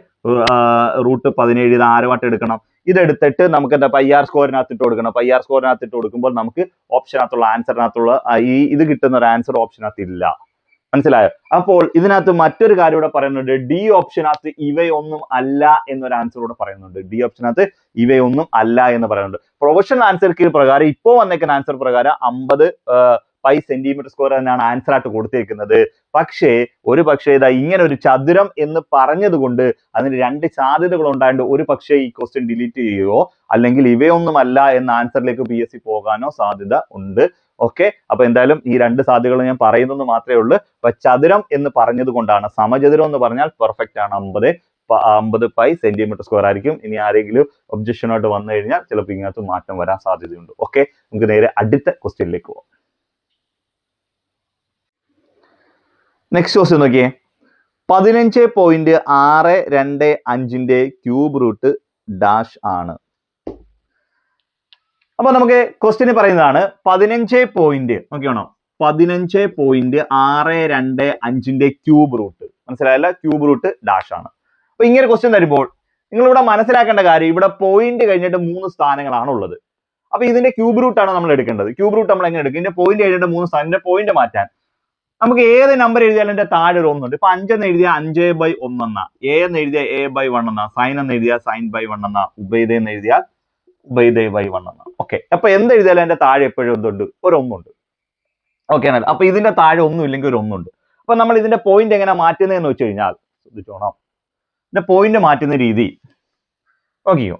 റൂട്ട് 17 ഇത് ആരമായിട്ട് എടുക്കണം. ഇതെടുത്തിട്ട് നമുക്ക് എന്താ പൈആർ സ്കോറിനകത്ത് ഇട്ട് കൊടുക്കണം. പൈആർ സ്കോറിനകത്ത് ഇട്ട് കൊടുക്കുമ്പോൾ നമുക്ക് ഓപ്ഷനകത്തുള്ള ആൻസറിനകത്തുള്ള ഇത് കിട്ടുന്ന ഒരു ആൻസർ ഓപ്ഷനകത്ത് ഇല്ല. മനസ്സിലായോ? അപ്പോൾ ഇതിനകത്ത് മറ്റൊരു കാര്യം ഇവിടെ പറയുന്നുണ്ട്. ഡി ഓപ്ഷനകത്ത് ഇവയൊന്നും അല്ല എന്നൊരു ആൻസർ കൂടെ പറയുന്നുണ്ട്. ഡി ഓപ്ഷനകത്ത് ഇവയൊന്നും അല്ല എന്ന് പറയുന്നുണ്ട്. പ്രൊഫഷണൽ ആൻസർ കീ പ്രകാരം ഇപ്പോൾ വന്നേക്കുന്ന ആൻസർ പ്രകാരം 50 പൈ സെന്റിമീറ്റർ സ്ക്വയർ തന്നെയാണ് ആൻസർ ആയിട്ട് കൊടുത്തേക്കുന്നത്. പക്ഷേ ഇതാ ഇങ്ങനെ ഒരു ചതുരം എന്ന് പറഞ്ഞത് കൊണ്ട് അതിന് 2 സാധ്യതകൾ ഉണ്ടായിട്ട് ഒരു പക്ഷേ ഈ ക്വസ്റ്റ്യൻ ഡിലീറ്റ് ചെയ്യുകയോ അല്ലെങ്കിൽ ഇവയൊന്നുമല്ല എന്ന ആൻസറിലേക്ക് PSC പോകാനോ സാധ്യത ഉണ്ട്. ഓക്കെ, അപ്പൊ എന്തായാലും ഈ 2 സാധ്യതകൾ ഞാൻ പറയുന്നത് മാത്രമേ ഉള്ളൂ. അപ്പൊ ചതുരം എന്ന് പറഞ്ഞത് കൊണ്ടാണ്. സമചതുരം എന്ന് പറഞ്ഞാൽ പെർഫെക്റ്റ് ആണ്. 50 പൈ സെന്റിമീറ്റർ സ്ക്വയർ ആയിരിക്കും. ഇനി ആരെങ്കിലും ഒബ്ജക്ഷനായിട്ട് വന്നു കഴിഞ്ഞാൽ ചിലപ്പോൾ ഇതിനകത്ത് മാറ്റം വരാൻ സാധ്യതയുണ്ട്. ഓക്കെ, നമുക്ക് നേരെ അടുത്ത ക്വസ്റ്റ്യനിലേക്ക് പോകാം. നെക്സ്റ്റ് ക്വസ്റ്റ്യൻ നോക്കിയേ. 15.625ന്റെ ക്യൂബ് റൂട്ട് ഡാഷ് ആണ്. അപ്പൊ നമുക്ക് ക്വസ്റ്റ്യൻ പറയുന്നതാണ് 15.625ന്റെ ക്യൂബ് റൂട്ട്. മനസ്സിലായല്ല? ക്യൂബ് റൂട്ട് ഡാഷ് ആണ്. അപ്പൊ ഇങ്ങനെ ക്വസ്റ്റ്യൻ തരുമ്പോൾ നിങ്ങൾ ഇവിടെ മനസ്സിലാക്കേണ്ട കാര്യം, ഇവിടെ പോയിന്റ് കഴിഞ്ഞിട്ട് 3 സ്ഥാനങ്ങളാണ് ഉള്ളത്. അപ്പൊ ഇതിന്റെ ക്യൂബ് റൂട്ട് ആണ് നമ്മൾ എടുക്കേണ്ടത്. ക്യൂബ് റൂട്ട് നമ്മൾ എങ്ങനെ എടുക്കും? ഇതിന്റെ പോയിന്റ് കഴിഞ്ഞിട്ട് 3 സ്ഥാനം, പോയിന്റ് മാറ്റാൻ നമുക്ക് ഏത് നമ്പർ എഴുതിയാലും എന്റെ താഴെ ഒരു 1 ഉണ്ട്. ഇപ്പൊ 5 എന്ന് എഴുതിയാൽ 5/1 എന്ന, A എന്ന് എഴുതിയാൽ A/1 എന്ന, സൈൻ എന്ന് എഴുതിയാൽ sin/1 എന്ന, ഉബൈദ എന്ന് എഴുതിയാൽ ഉബൈദ/1 എന്ന. ഓക്കെ, അപ്പൊ എന്ത് എഴുതിയാലും എന്റെ താഴെ എപ്പോഴും എന്തുണ്ട്? ഒരു 1 ഉണ്ട്. ഓക്കെ ആണല്ലോ? അപ്പൊ ഇതിന്റെ താഴെ ഒന്നും ഇല്ലെങ്കിൽ ഒരു 1 ഉണ്ട്. അപ്പൊ നമ്മൾ ഇതിന്റെ പോയിന്റ് എങ്ങനെ മാറ്റുന്നതെന്ന് വെച്ച് കഴിഞ്ഞാൽ ശ്രദ്ധിച്ചോണം. ഇതിന്റെ പോയിന്റ് മാറ്റുന്ന രീതി നോക്കിയോ.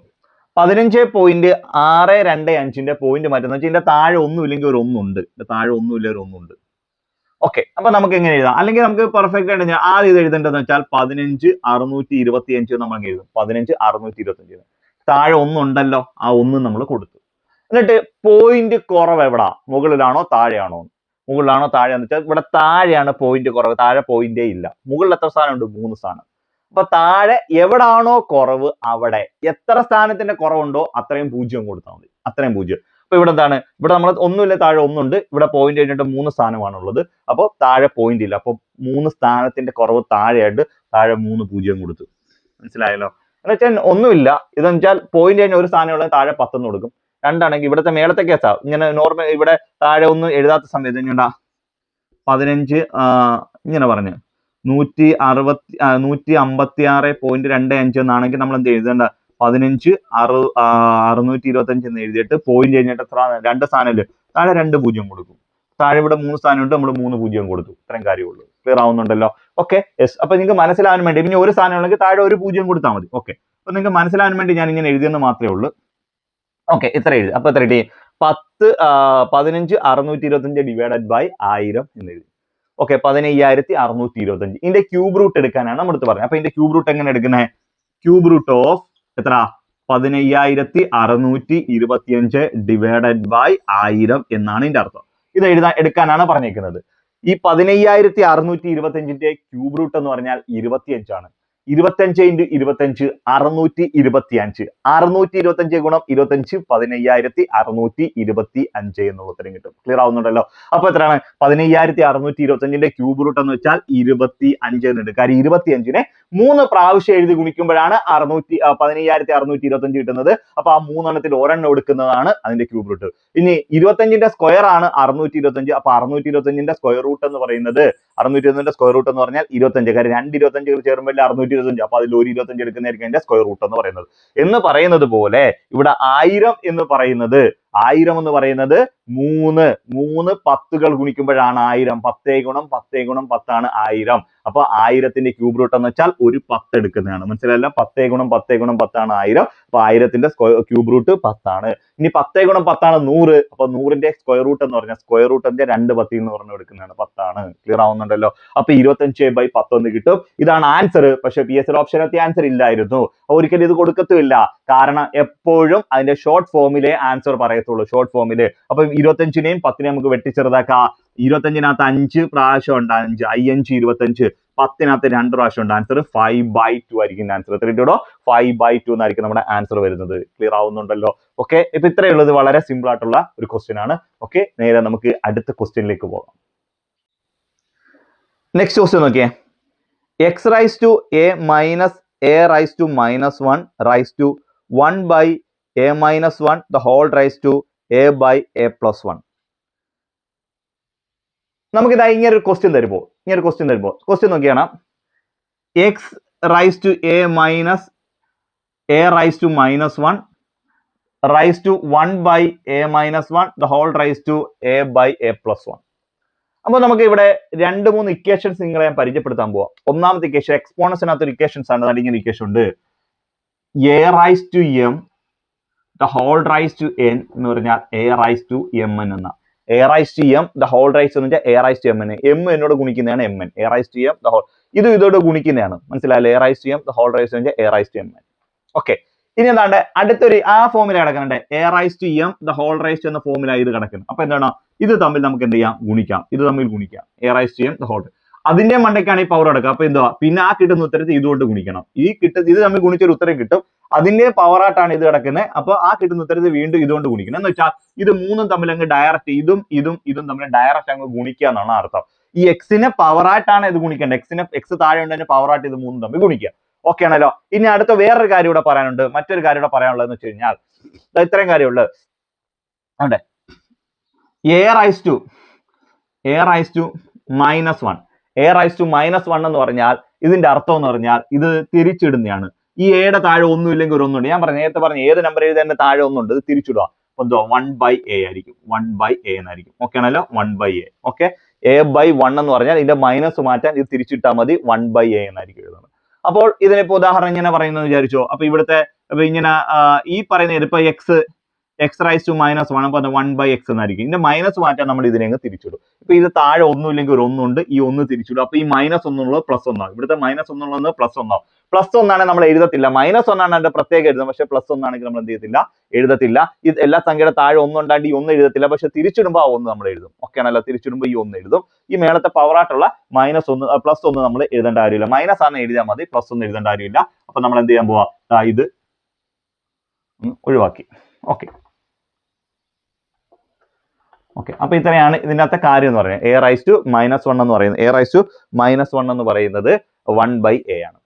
15.625ന്റെ പോയിന്റ് മാറ്റുന്ന വെച്ചാൽ ഇതിന്റെ താഴെ ഒന്നും ഇല്ലെങ്കിൽ ഒരു 1 ഉണ്ട്. താഴെ ഒന്നും ഇല്ല, ഒരു 1 ഉണ്ട്. ഓക്കെ, അപ്പൊ നമുക്ക് എങ്ങനെ എഴുതാം? അല്ലെങ്കിൽ നമുക്ക് പെർഫെക്റ്റ് ആയിട്ട് ഞാൻ ആദ്യം ഇത് എഴുതേണ്ടതെന്ന് വെച്ചാൽ 15,625 നമ്മൾ എഴുതും. 15,625. താഴെ 1 ഉണ്ടല്ലോ, ആ 1 നമ്മൾ കൊടുത്തു. എന്നിട്ട് പോയിന്റ് കുറവ് എവിടാ? മുകളിലാണോ താഴെയാണോ? മുകളിലാണോ താഴെ എന്ന് വെച്ചാൽ ഇവിടെ താഴെയാണ് പോയിന്റ് കുറവ്. താഴെ പോയിന്റേ ഇല്ല. മുകളിൽ എത്ര സ്ഥാനം ഉണ്ട്? 3 സ്ഥാനം. അപ്പൊ താഴെ എവിടാണോ കുറവ് അവിടെ എത്ര സ്ഥാനത്തിന്റെ കുറവുണ്ടോ അത്രയും 0 കൊടുത്താൽ മതി. അത്രയും 0. അപ്പൊ ഇവിടെ എന്താണ്? ഇവിടെ നമ്മൾ ഒന്നുമില്ല, താഴെ 1 ഉണ്ട്. ഇവിടെ പോയിന്റ് കഴിഞ്ഞിട്ട് 3 സ്ഥാനമാണുള്ളത്. അപ്പോൾ താഴെ പോയിന്റ് ഇല്ല. അപ്പൊ 3 സ്ഥാനത്തിന്റെ കുറവ് താഴെയായിട്ട് താഴെ 3 0 കൊടുത്തു. മനസ്സിലായല്ലോ? എന്ന് വെച്ചാൽ ഒന്നുമില്ല. ഇതെന്ന് വെച്ചാൽ പോയിന്റ് കഴിഞ്ഞ ഒരു സ്ഥാനമുള്ള താഴെ 10 എന്ന് കൊടുക്കും. 2 ആണെങ്കിൽ ഇവിടുത്തെ മേളത്തെ കേസാ. ഇങ്ങനെ നോർമൽ ഇവിടെ താഴെ ഒന്നും എഴുതാത്ത സമയത്ത് ഇങ്ങനെയുണ്ടാ 15 ഇങ്ങനെ പറഞ്ഞ് 156.25 എന്നാണെങ്കിൽ നമ്മൾ എന്ത് എഴുതേണ്ട? 15,625 എന്ന് എഴുതിയിട്ട് പോയിന്റ് കഴിഞ്ഞിട്ട് എത്ര? 2 സ്ഥാനമില്ല, താഴെ 2 0 കൊടുക്കും. താഴെ ഇവിടെ 3 സ്ഥാനം ഉണ്ട്, നമ്മൾ 3 0 കൊടുത്തു. ഇത്രയും കാര്യമുള്ളൂ. ക്ലിയർ ആവുന്നുണ്ടല്ലോ? Okay, yes. അപ്പൊ നിങ്ങൾക്ക് മനസ്സിലാവാൻ വേണ്ടി ഇനി ഒരു സ്ഥാനം ഉണ്ടെങ്കിൽ താഴെ ഒരു 0 കൊടുത്താൽ മതി. ഓക്കെ, അപ്പൊ നിങ്ങൾക്ക് മനസ്സിലാവാൻ വേണ്ടി ഞാൻ ഇങ്ങനെ എഴുതിയെന്ന് മാത്രമേ ഉള്ളൂ. ഓക്കെ, ഇത്ര എഴുതി. അപ്പൊ എത്ര കിട്ടി? 15,625 ഡിവൈഡഡ് ബൈ 1000 എന്ന് എഴുതി. ഓക്കെ, 15,625. ഇതിന്റെ ക്യൂബ് റൂട്ട് എടുക്കാനാണ് നമ്മൾ പറഞ്ഞത്. അപ്പൊ ഇതിന്റെ ക്യൂബ് റൂട്ട് എങ്ങനെ എടുക്കുന്നത്? ക്യൂബ് റൂട്ട് ഓഫ് എത്ര? 15,625 ഡിവൈഡഡ് ബൈ 1000 എന്നാണ് ഇതിന്റെ അർത്ഥം. ഇത് എടുക്കാനാണ് പറഞ്ഞേക്കുന്നത്. ഈ 15,625ന്റെ ക്യൂബ് റൂട്ട് എന്ന് പറഞ്ഞാൽ 25 ആണ്. 25 × 25 625. 625 ഗുണം 25 15,625 എന്നുള്ള ഉത്തരം കിട്ടും. ക്ലിയർ ആവുന്നുണ്ടല്ലോ? അപ്പൊ എത്രയാണ്? 15,625ന്റെ ക്യൂബ് റൂട്ട് എന്ന് വെച്ചാൽ 25 എന്നുണ്ട്. കാര്യം 25നെ 3 പ്രാവശ്യം എഴുതി ഗുണിക്കുമ്പോഴാണ് 15,625 കിട്ടുന്നത്. അപ്പൊ ആ 3 എണ്ണത്തിൽ ഒരെണ്ണം എടുക്കുന്നതാണ് അതിന്റെ ക്യൂബ് റൂട്ട്. ഇനി 25ന്റെ സ്ക്വയർ ആണ് 625. അപ്പൊ 625ന്റെ സ്ക്വയർ റൂട്ട് എന്ന് പറയുന്നത് 625ന്റെ സ്ക്വയർ റൂട്ട് എന്ന് പറഞ്ഞാൽ 25. കാര്യം 2 25 ചേരുമ്പോൾ 625. അപ്പൊ അതിൽ ഒരു 25 എടുക്കുന്നതായിരിക്കും അതിന്റെ സ്ക്വയർ റൂട്ട് എന്ന് പറയുന്നത് പോലെ ഇവിടെ 1000 എന്ന് പറയുന്നത് 3 10കൾ ഗുണിക്കുമ്പോഴാണ് 1000. 10 ഗുണം 10 ഗുണം 10 ആണ് 1000. അപ്പൊ 1000ത്തിന്റെ ക്യൂബ് റൂട്ട് എന്ന് വെച്ചാൽ ഒരു 10 എടുക്കുന്നതാണ്. മനസ്സിലായല്ലോ? 10 ഗുണം 10 ഗുണം 10 ആണ് 1000. അപ്പൊ 1000ത്തിന്റെ ക്യൂബ് റൂട്ട് 10 ആണ്. ഇനി 10 ഗുണം 10 ആണ് 100. അപ്പൊ 100ന്റെ സ്ക്വയർ റൂട്ട് എന്ന് പറഞ്ഞാൽ സ്ക്വയർ റൂട്ടിന്റെ 2 10 എന്ന് പറഞ്ഞ് എടുക്കുന്നതാണ് 10 ആണ്. ക്ലിയർ ആവുന്നുണ്ടല്ലോ? അപ്പൊ 25/10 കിട്ടും. ഇതാണ് ആൻസർ. പക്ഷെ PSC ഓപ്ഷനകത്ത് ആൻസർ ഇല്ലായിരുന്നു. ഒരിക്കലും ഇത് കൊടുക്കത്തുമില്ല. കാരണം എപ്പോഴും അതിന്റെ ഷോർട്ട് ഫോമിലെ ആൻസർ പറയത്തുള്ളൂ. ഷോർട്ട് ഫോമില്. അപ്പൊ 25നെയും 10നെയും നമുക്ക് വെട്ടിച്ചെറുതാക്കാം. 25നകത്ത് 5 പ്രാവശ്യം ഉണ്ട്. 5 5 25. 10നകത്ത് 2 പ്രാവശ്യം ഉണ്ട്. ആൻസർ 5/2 ആയിരിക്കും ആൻസർ. എത്ര കിട്ടുമോ? 5/2 എന്നായിരിക്കും നമ്മുടെ ആൻസർ വരുന്നത്. ക്ലിയർ ആവുന്നുണ്ടല്ലോ? ഓക്കെ, ഇപ്പൊ ഇത്രയേ ഉള്ളത്. വളരെ സിമ്പിൾ ആയിട്ടുള്ള ഒരു ക്വസ്റ്റ്യൻ ആണ്. ഓക്കെ, നേരെ നമുക്ക് അടുത്ത ക്വസ്റ്റ്യനിലേക്ക് പോകാം. നെക്സ്റ്റ് ക്വസ്റ്റ്യൻ നോക്കിയേ. x raised to a minus a raised to minus 1 raised to 1 by a minus 1 the whole raised to a by a plus 1. നമുക്കിതാ ഇങ്ങനൊരു ക്വസ്റ്റ്യൻ തരുമ്പോൾ ക്വസ്റ്റ്യൻ നോക്കിയാണ്. x raised to a minus a raised to minus 1 raised to 1 by a minus 1 the whole raised to a by a plus 1. അപ്പോൾ നമുക്ക് ഇവിടെ 2-3 equations നിങ്ങളെ ഞാൻ പരിചയപ്പെടുത്താൻ പോവാം. ഒന്നാമത്തെ ഇക്വേഷൻ എക്സ്പോണൻസിനകത്തൊരു ഇക്വേഷൻസ് ആണ്. ഇങ്ങനെ ഇക്വേഷൻ ഉണ്ട്. a raised to m the whole raised to n എന്ന് പറഞ്ഞാൽ a raised to mn എന്ന. a raised to m the whole raised എന്ന് പറഞ്ഞാൽ a raised to mn. m എന്നോട് ഗുണിക്കുന്നതാണ് mn. a raised to m the whole ഇതോട് ഗുണിക്കുന്നതാണ്. മനസ്സിലായല്ലോ? a raised to m the whole raised എന്ന് പറഞ്ഞാൽ a raised to mn. Okay, ഇനി എന്താണ്ട് അടുത്തൊരു ആ ഫോമില കിടക്കുന്നുണ്ട്. a raised to m the whole raised എന്ന ഫോമില ഇത് കിടക്കുന്നു. അപ്പൊ എന്താണ്? ഇത് തമ്മിൽ നമുക്ക് എന്ത് ചെയ്യാം? ഗുണിക്കാം. ഇത് തമ്മിൽ ഗുണിക്കാം. a raised to m the whole. അതിന്റെ മണ്ടയ്ക്കാണ് ഈ പവർ കിടക്കുക. അപ്പൊ എന്തുവാ? പിന്നെ ആ കിട്ടുന്ന ഉത്തരത്തിൽ ഇതുകൊണ്ട് ഗുണിക്കണം. ഇത് തമ്മിൽ ഗുണിച്ചൊരു ഉത്തരം കിട്ടും. അതിന്റെ പവറായിട്ടാണ് ഇത് കിടക്കുന്നത്. അപ്പൊ ആ കിട്ടുന്ന ഉത്തരത്തിൽ വീണ്ടും ഇതുകൊണ്ട് ഗുണിക്കണം. എന്ന് വെച്ചാൽ ഇത് മൂന്നും തമ്മിൽ അങ്ങ് ഡയറക്റ്റ് ഇതും തമ്മിൽ ഡയറക്റ്റ് അങ്ങ് ഗുണിക്കുക എന്നാണ് അർത്ഥം. ഈ എക്സിനെ പവറായിട്ടാണ് ഇത് ഗുണിക്കേണ്ടത്. എക്സ് താഴെ ഉണ്ടതിന്റെ പവറായിട്ട് ഇത് മൂന്നും തമ്മിൽ ഗുണിക്കുക. ഓക്കെ ആണല്ലോ? ഇനി അടുത്ത വേറൊരു കാര്യം ഇവിടെ പറയാനുണ്ട്. മറ്റൊരു കാര്യം ഇവിടെ പറയാനുള്ളതെന്ന് വെച്ച് കഴിഞ്ഞാൽ ഇത്രയും കാര്യമുള്ളത്. അതെ, a raised to minus 1. a raised to minus 1 എന്ന് പറഞ്ഞാൽ ഇതിന്റെ അർത്ഥം എന്ന് പറഞ്ഞാൽ ഇത് തിരിച്ചിടുന്നതാണ്. ഈ എയുടെ താഴെ ഒന്നും ഇല്ലെങ്കിൽ ഒരു ഒന്നുണ്ട്. ഞാൻ നേരത്തെ പറഞ്ഞു ഏത് നമ്പർ എഴുതാൻ താഴെ ഒന്നുണ്ട്. ഇത് തിരിച്ചിടുക. അപ്പൊ എന്തോ 1/a ആയിരിക്കും. 1/a എന്നായിരിക്കും. ഓക്കെ ആണല്ലോ? 1/a. ഓക്കെ, a/1 എന്ന് പറഞ്ഞാൽ ഇതിന്റെ മൈനസ് മാറ്റാൻ ഇത് തിരിച്ചിട്ടാൽ മതി. 1/a എന്നായിരിക്കും എഴുതുന്നത്. അപ്പോൾ ഇതിനിപ്പോ ഉദാഹരണം ഇങ്ങനെ പറയുന്നത് വിചാരിച്ചോ. അപ്പൊ ഇങ്ങനെ ഈ പറയുന്ന ഇപ്പൊ x raised to minus 1 അപ്പൊ 1/x എന്നായിരിക്കും. ഇതിന്റെ മൈനസ് മാറ്റാൻ നമ്മൾ ഇതിനെ തിരിച്ചിടും. ഇപ്പൊ ഇത് താഴെ ഒന്നുമില്ലെങ്കിൽ ഒരു ഒന്നുണ്ട്. ഈ ഒന്ന് തിരിച്ചിടും. അപ്പൊ ഈ -1 എന്നുള്ളത് +1 ആവും. ഇവിടുത്തെ -1 എന്നുള്ളത് +1 ആവും. +1 ആണെങ്കിൽ നമ്മൾ എഴുതത്തില്ല. -1 ആണ് അതിന്റെ പ്രത്യേകം എഴുതുന്നത്. പക്ഷെ +1 ആണെങ്കിൽ നമ്മൾ എന്ത് ചെയ്യത്തില്ല? എഴുതത്തില്ല. ഇത് എല്ലാ സംഖ്യയുടെ താഴെ ഒന്നുണ്ടാണ്ട് ഈ ഒന്ന് എഴുതത്തില്ല. പക്ഷെ തിരിച്ചിടുമ്പോൾ ആ ഒന്ന് നമ്മൾ എഴുതും. ഓക്കെ ആണല്ലോ? തിരിച്ചിടുമ്പോൾ ഈ ഒന്ന് എഴുതും. ഈ മേളത്തെ പവറായിട്ടുള്ള -1 +1 നമ്മൾ എഴുതേണ്ട കാര്യമില്ല. മൈനസ് ആണ് എഴുതിയാൽ മതി. +1 എഴുതേണ്ട കാര്യമില്ല. അപ്പൊ നമ്മൾ എന്ത് ചെയ്യാൻ പോവാ? ഇത് ഒഴിവാക്കി. ഓക്കെ, അപ്പൊ ഇത്രയാണ് ഇതിനകത്തെ കാര്യം എന്ന് പറയുന്നത്. a raised to minus 1 എന്ന് പറയുന്നത്. a raised to minus 1 എന്ന് പറയുന്നത് 1/a ആണ്.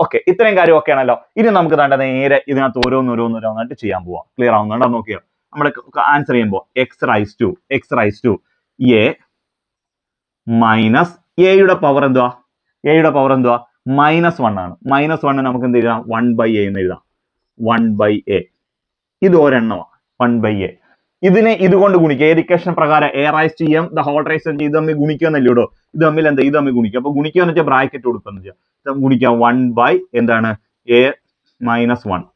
ഓക്കെ, ഇത്രയും കാര്യം ഓക്കെ ആണല്ലോ? ഇനി നമുക്ക് നേരെ ഇതിനകത്ത് ഓരോന്നായിട്ട് ചെയ്യാൻ പോവാം. ക്ലിയർ ആവുന്നുണ്ടോ? നോക്കിയോ? നമ്മൾ ആൻസർ ചെയ്യുമ്പോൾ x raised to a minus എയുടെ പവർ എന്തുവാ? -1 ആണ്. -1 നമുക്ക് എന്ത് എഴുതാം? 1/a എന്ന് എഴുതാം. 1/a. ഇത് ഒരെണ്ണമാണ്. 1/a. ഇതിനെ ഇതുകൊണ്ട് ഗുണിക്കുക. ഏത് ഇക്വേഷൻ പ്രകാരം? a raised to m the whole raised to ഇത് തമ്മിൽ ഗുണിക്കുകയെന്നല്ലേ ഇടോ? ഇത് തമ്മിൽ ഗുണിക്കുക. അപ്പൊ ഗുണിക്കുക എന്ന് വെച്ചാൽ ബ്രാക്കറ്റ് കൊടുക്കുക. ഗുണിക്കുക 1/a -1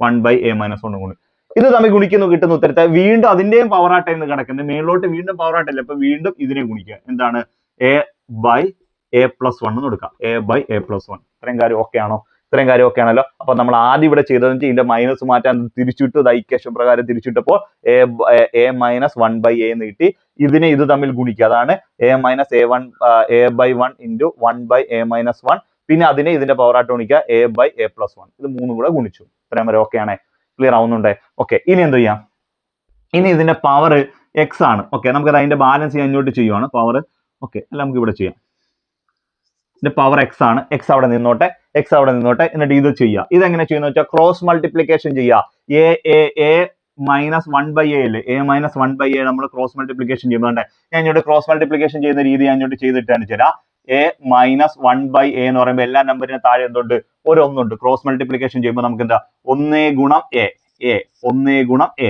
1/a -1 ഗുണിക്കുക. ഇത് തമ്മിൽ ഗുണിക്കുന്നു കിട്ടുന്ന ഉത്തരത്തെ വീണ്ടും അതിന്റെയും പവർ ആയിട്ടാണ് കിടക്കുന്നത്, മേളിലോട്ട് വീണ്ടും പവർ ആയിട്ടല്ലേ, അപ്പൊ വീണ്ടും ഇതിനെ ഗുണിക്കുക. എന്താണ്? a by a plus 1 എന്ന് കൊടുക്കാം. a by a plus 1. ഇത്രയും കാര്യം ഓക്കെ ആണോ? ഇത്രയും കാര്യം ഓക്കെ ആണല്ലോ. അപ്പൊ നമ്മൾ ആദ്യം ഇവിടെ ചെയ്തതെന്ന് വെച്ചാൽ ഇതിന്റെ മൈനസ് മാറ്റാൻ തിരിച്ചിട്ടു, ഇക്വേഷൻ പ്രകാരം തിരിച്ചിട്ടപ്പോൾ a minus 1 by a എന്ന് കിട്ടി. ഇതിനെ ഇത് തമ്മിൽ ഗുണിക്കുക, അതാണ് a minus a by 1 into 1 by a minus 1. പിന്നെ അതിനെ ഇതിന്റെ പവർ ആയിട്ട് ഗുണിക്കുക a by a plus 1. ഇത് മൂന്നും കൂടെ ഗുണിച്ചു. ഇത്രയും വരെ ഓക്കെ ആണേ? ക്ലിയർ ആവുന്നുണ്ടേ? ഓക്കെ, ഇനി എന്ത് ചെയ്യാം? ഇനി ഇതിന്റെ പവർ എക്സ് ആണ്. ഓക്കെ, നമുക്കത് അതിന്റെ ബാലൻസ് ചെയ്യാൻ ഇങ്ങോട്ട് ചെയ്യുവാണ് പവർ. ഓക്കെ, അല്ല നമുക്ക് ഇവിടെ ചെയ്യാം. ഇതിന്റെ പവർ എക്സ് ആണ്. എക്സ് അവിടെ നിന്നോട്ടെ, എക്സ് അവിടെ നിന്നോട്ടെ. എന്നിട്ട് ഇത് ചെയ്യുക. ഇതെങ്ങനെ ചെയ്യുന്ന വെച്ചാൽ ക്രോസ് മൾട്ടിപ്ലിക്കേഷൻ ചെയ്യുക. എ മൈനസ് 1 by a അല്ലേ, a മൈനസ് 1 by a നമ്മൾ ക്രോസ് മൾട്ടിപ്ലിക്കേഷൻ ചെയ്യുമ്പോൾ ഞാൻ ഇങ്ങോട്ട് ക്രോസ് മൾട്ടിപ്ലിക്കേഷൻ ചെയ്യുന്ന രീതി ഞാൻ ഇങ്ങോട്ട് ചെയ്തിട്ടാണ് ചേരാ. a മൈനസ് 1 by a എന്ന് പറയുമ്പോൾ എല്ലാ നമ്പറിന് താഴെ എന്തുണ്ട്? ഒരു ഒന്നുണ്ട്. ക്രോസ് മൾട്ടിപ്ലിക്കേഷൻ ചെയ്യുമ്പോൾ നമുക്ക് എന്താ? 1 ഗുണം a, 1 ഗുണം a,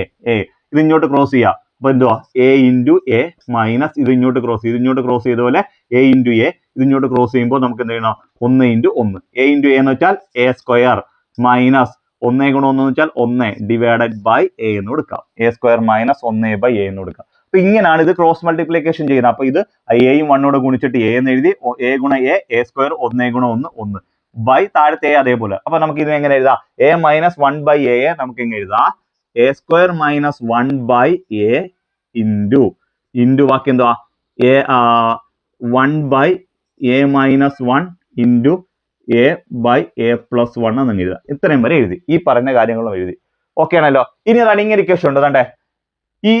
ഇത് ഇങ്ങോട്ട് ക്രോസ് ചെയ്യുക. അപ്പൊ എന്തുവാ? a ഇൻറ്റു എ മൈനസ് ഇത് ഇങ്ങോട്ട് ക്രോസ് ചെയ്ത് ഇങ്ങോട്ട് ക്രോസ് ചെയ്ത പോലെ a ഇൻറ്റു എ ഇത് ഇങ്ങോട്ട് ക്രോസ് ചെയ്യുമ്പോൾ നമുക്ക് എന്ത് ചെയ്യണം? 1 ഇൻറ്റു 1. a ഇൻറ്റു എ എന്ന് വെച്ചാൽ a സ്ക്വയർ മൈനസ് 1 ഗുണം 1 എന്ന് വെച്ചാൽ 1 ഡിവൈഡഡ് ബൈ a എന്ന് കൊടുക്കാം. a square minus 1 by a എന്ന് കൊടുക്കാം. അപ്പൊ ഇങ്ങനെയാണ് ഇത് ക്രോസ് മൾട്ടിപ്ലിക്കേഷൻ ചെയ്യുന്നത്. അപ്പൊ ഇത് എയും 1 ഗുണിച്ചിട്ട് a എന്ന് എഴുതി. a ഗുണം a സ്ക്വയർ 1 ഗുണം 1 ബൈ താഴത്തെ a അതേപോലെ. അപ്പൊ നമുക്ക് ഇത് എങ്ങനെ എഴുതാം? a മൈനസ് 1 by a നമുക്ക് എങ്ങനെ എഴുതാം? a square minus 1 by a into ബാക്കി എന്തുവാ? 1 by a minus 1 into a by a plus 1 എന്ന് എഴുതാം. ഇത്രയും വരെ എഴുതി. ഈ പറഞ്ഞ കാര്യങ്ങളും എഴുതി. ഓക്കെ ആണല്ലോ? ഇനി അതാണ് ഇങ്ങനെ ഇക്വേഷൻ ഉണ്ട്. കണ്ടേ, ഈ